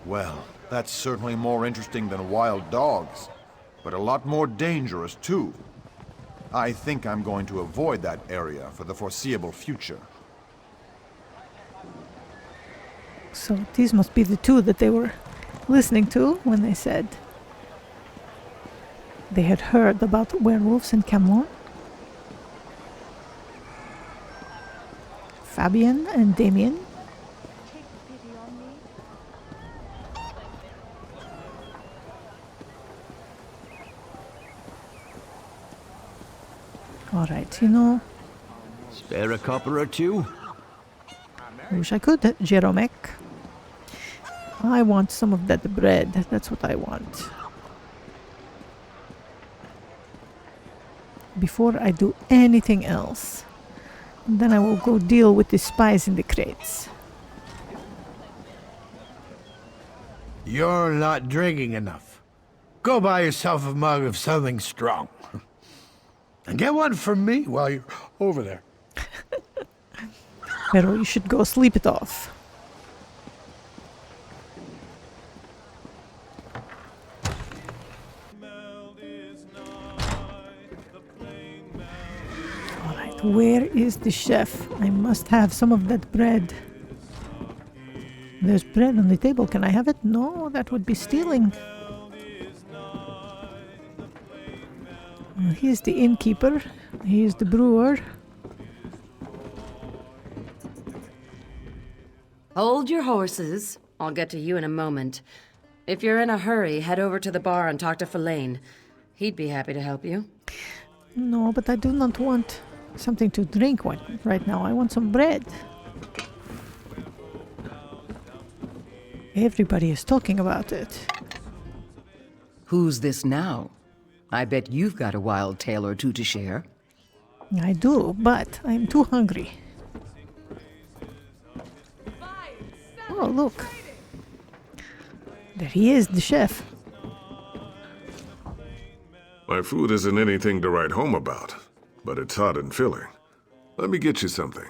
Well, that's certainly more interesting than wild dogs. But a lot more dangerous, too. I think I'm going to avoid that area for the foreseeable future. So these must be the two that they were listening to when they said they had heard about werewolves in Camlorn. Fabian and Damien. Alright, you know. Spare a copper or two? I wish I could, Jeromek. I want some of that bread. That's what I want. Before I do anything else. And then I will go deal with the spies in the crates. You're not drinking enough. Go buy yourself a mug of something strong. And get one for me while you're over there. Pero you should go sleep it off. Alright, where is the chef? I must have some of that bread. There's bread on the table. Can I have it? No, that would be stealing. He's the innkeeper. He's the brewer. Hold your horses. I'll get to you in a moment. If you're in a hurry, head over to the bar and talk to Filane. He'd be happy to help you. No, but I do not want something to drink right now. I want some bread. Everybody is talking about it. Who's this now? I bet you've got a wild tale or two to share. I do, but I'm too hungry. Oh, look. There he is, the chef. My food isn't anything to write home about, but it's hot and filling. Let me get you something.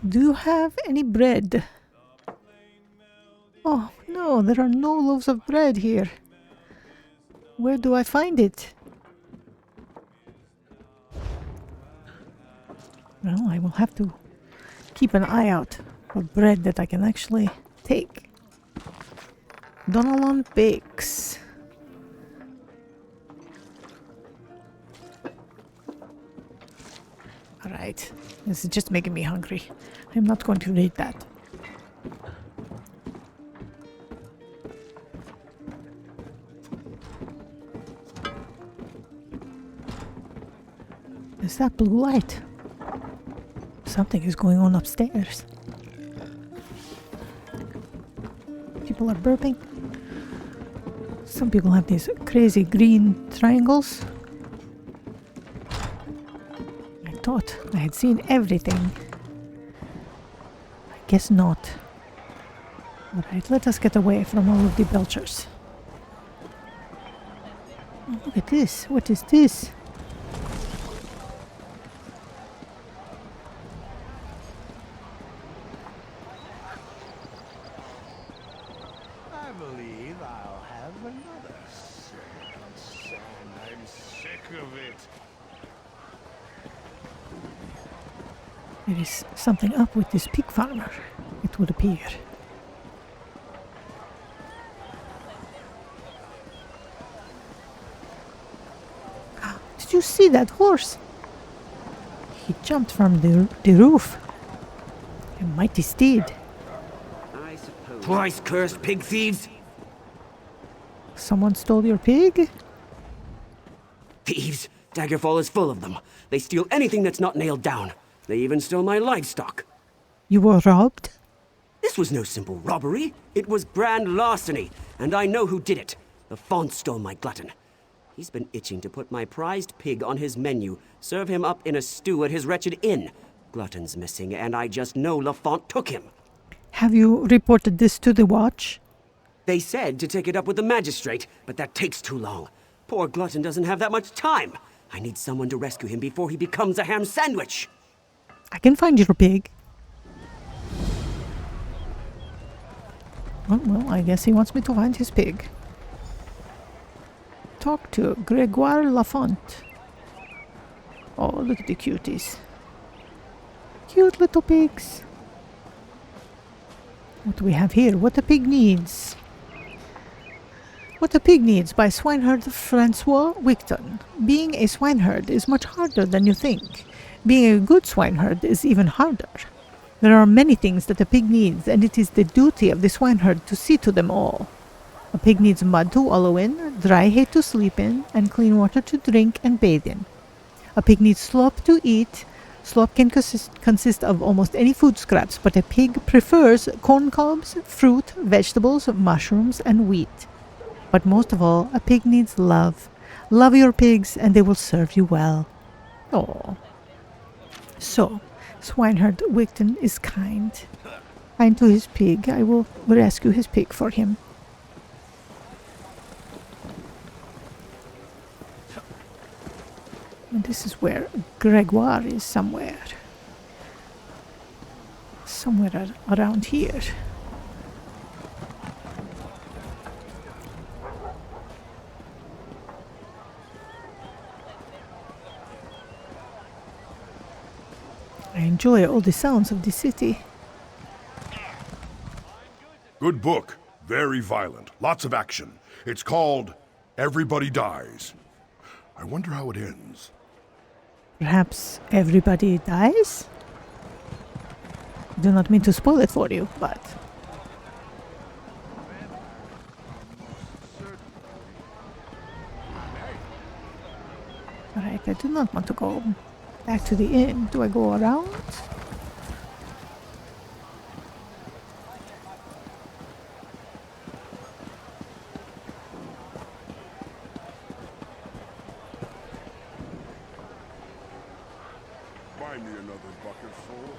Do you have any bread? Oh, no, there are no loaves of bread here. Where do I find it? Well, I will have to keep an eye out for bread that I can actually take. Donovan Bakes. Alright, this is just making me hungry. I'm not going to read that. Is that blue light? Something is going on upstairs. People are burping. Some people have these crazy green triangles. I thought I had seen everything. I guess not. Alright, let us get away from all of the belchers. Oh, look at this. What is this? I believe I'll have another sand. I'm sick of it. There is something up with this pig farmer, it would appear. Did you see that horse? He jumped from the roof. A mighty steed. I suppose. Twice-cursed pig thieves! Someone stole your pig? Thieves! Daggerfall is full of them. They steal anything that's not nailed down. They even stole my livestock. You were robbed? This was no simple robbery. It was grand larceny, and I know who did it. The Font stole my glutton. He's been itching to put my prized pig on his menu, serve him up in a stew at his wretched inn. Glutton's missing, and I just know Lafont took him. Have you reported this to the watch? They said to take it up with the magistrate, but that takes too long. Poor Glutton doesn't have that much time. I need someone to rescue him before he becomes a ham sandwich. I can find your pig. Oh, well, I guess he wants me to find his pig. Talk to Gregoire Lafont. Oh, look at the cuties. Cute little pigs. What do we have here? What a pig needs. What a Pig Needs by swineherd Francois Wigton. Being a swineherd is much harder than you think. Being a good swineherd is even harder. There are many things that a pig needs, and it is the duty of the swineherd to see to them all. A pig needs mud to wallow in, dry hay to sleep in, and clean water to drink and bathe in. A pig needs slop to eat. Slop can consist of almost any food scraps, but a pig prefers corn cobs, fruit, vegetables, mushrooms, and wheat. But most of all, a pig needs love. Love your pigs, and they will serve you well. Oh. So, swineherd Wigton is kind. Kind to his pig. I will rescue his pig for him. And this is where Gregoire is somewhere. Somewhere around here. I enjoy all the sounds of the city. Good book. Very violent. Lots of action. It's called Everybody Dies. I wonder how it ends. Perhaps everybody dies? I do not mean to spoil it for you, but... Alright, I do not want to go back to the inn. Do I go around? Buy me another bucket full.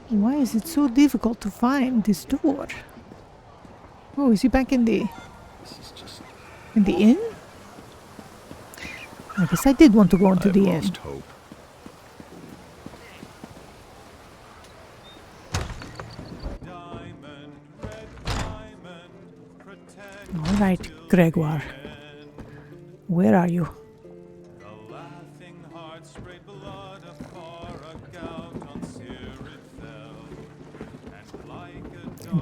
Why is it so difficult to find this door? Oh, is he back in the inn? I guess I did want to go into the inn. Hope. All right, Gregoire. Where are you?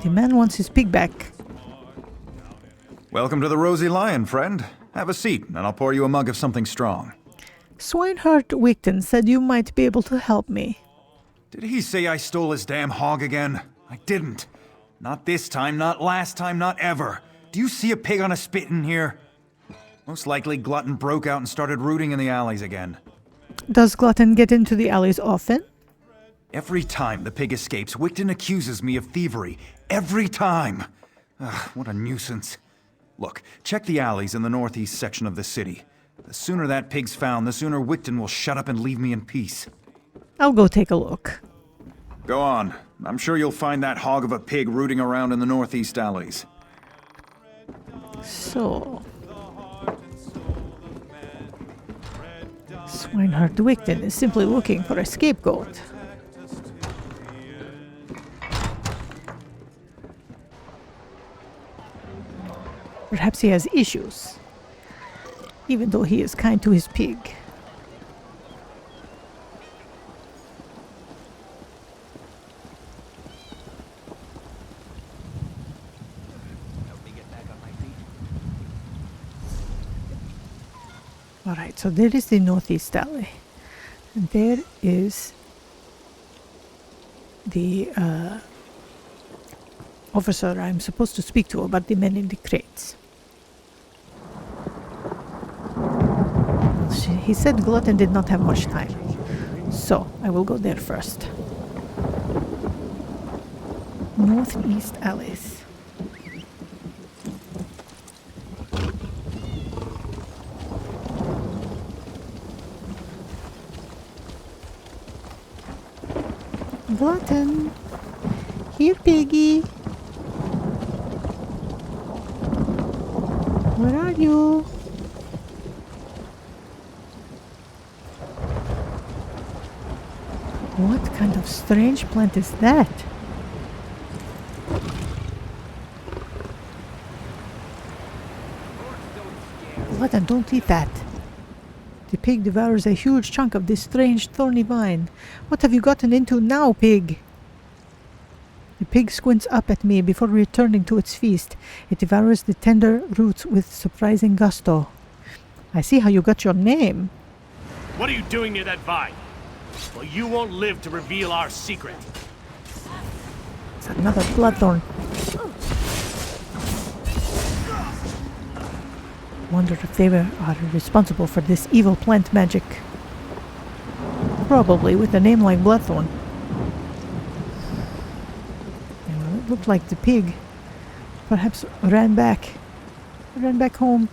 The man wants his pig back. Welcome to the Rosy Lion, friend. Have a seat, and I'll pour you a mug of something strong. Swinehart Wigton said you might be able to help me. Did he say I stole his damn hog again? I didn't. Not this time, not last time, not ever. Do you see a pig on a spit in here? Most likely Glutton broke out and started rooting in the alleys again. Does Glutton get into the alleys often? Every time the pig escapes, Wigton accuses me of thievery. Every time! Ugh, what a nuisance. Look, check the alleys in the northeast section of the city. The sooner that pig's found, the sooner Wigton will shut up and leave me in peace. I'll go take a look. Go on. I'm sure you'll find that hog of a pig rooting around in the northeast alleys. So... Swinehart Wigton is simply looking for a scapegoat. Perhaps he has issues, even though he is kind to his pig. Alright, so there is the northeast alley. And there is the officer I'm supposed to speak to about the men in the crates. He said Glutton did not have much time, so I will go there first. Northeast alleys. Glutton! Here, piggy! Where are you? What kind of strange plant is that? Glutton, don't eat that. The pig devours a huge chunk of this strange thorny vine. What have you gotten into now, pig? The pig squints up at me before returning to its feast. It devours the tender roots with surprising gusto. I see how you got your name. What are you doing near that vine? Well, you won't live to reveal our secret. It's another bloodthorn. Wonder if they are responsible for this evil plant magic. Probably with a name like Bloodthorn. And it looked like the pig perhaps ran back home.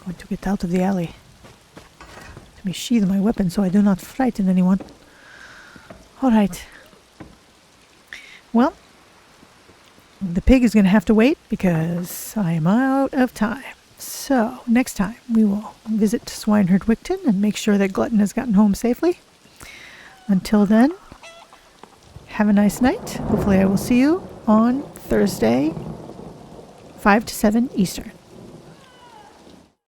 Going to get out of the alley. Let me sheathe my weapon so I do not frighten anyone. Alright. Well, the pig is going to have to wait because I am out of time. So, next time we will visit Swinehart Wigton and make sure that Glutton has gotten home safely. Until then, have a nice night. Hopefully I will see you on Thursday, 5 to 7 Eastern.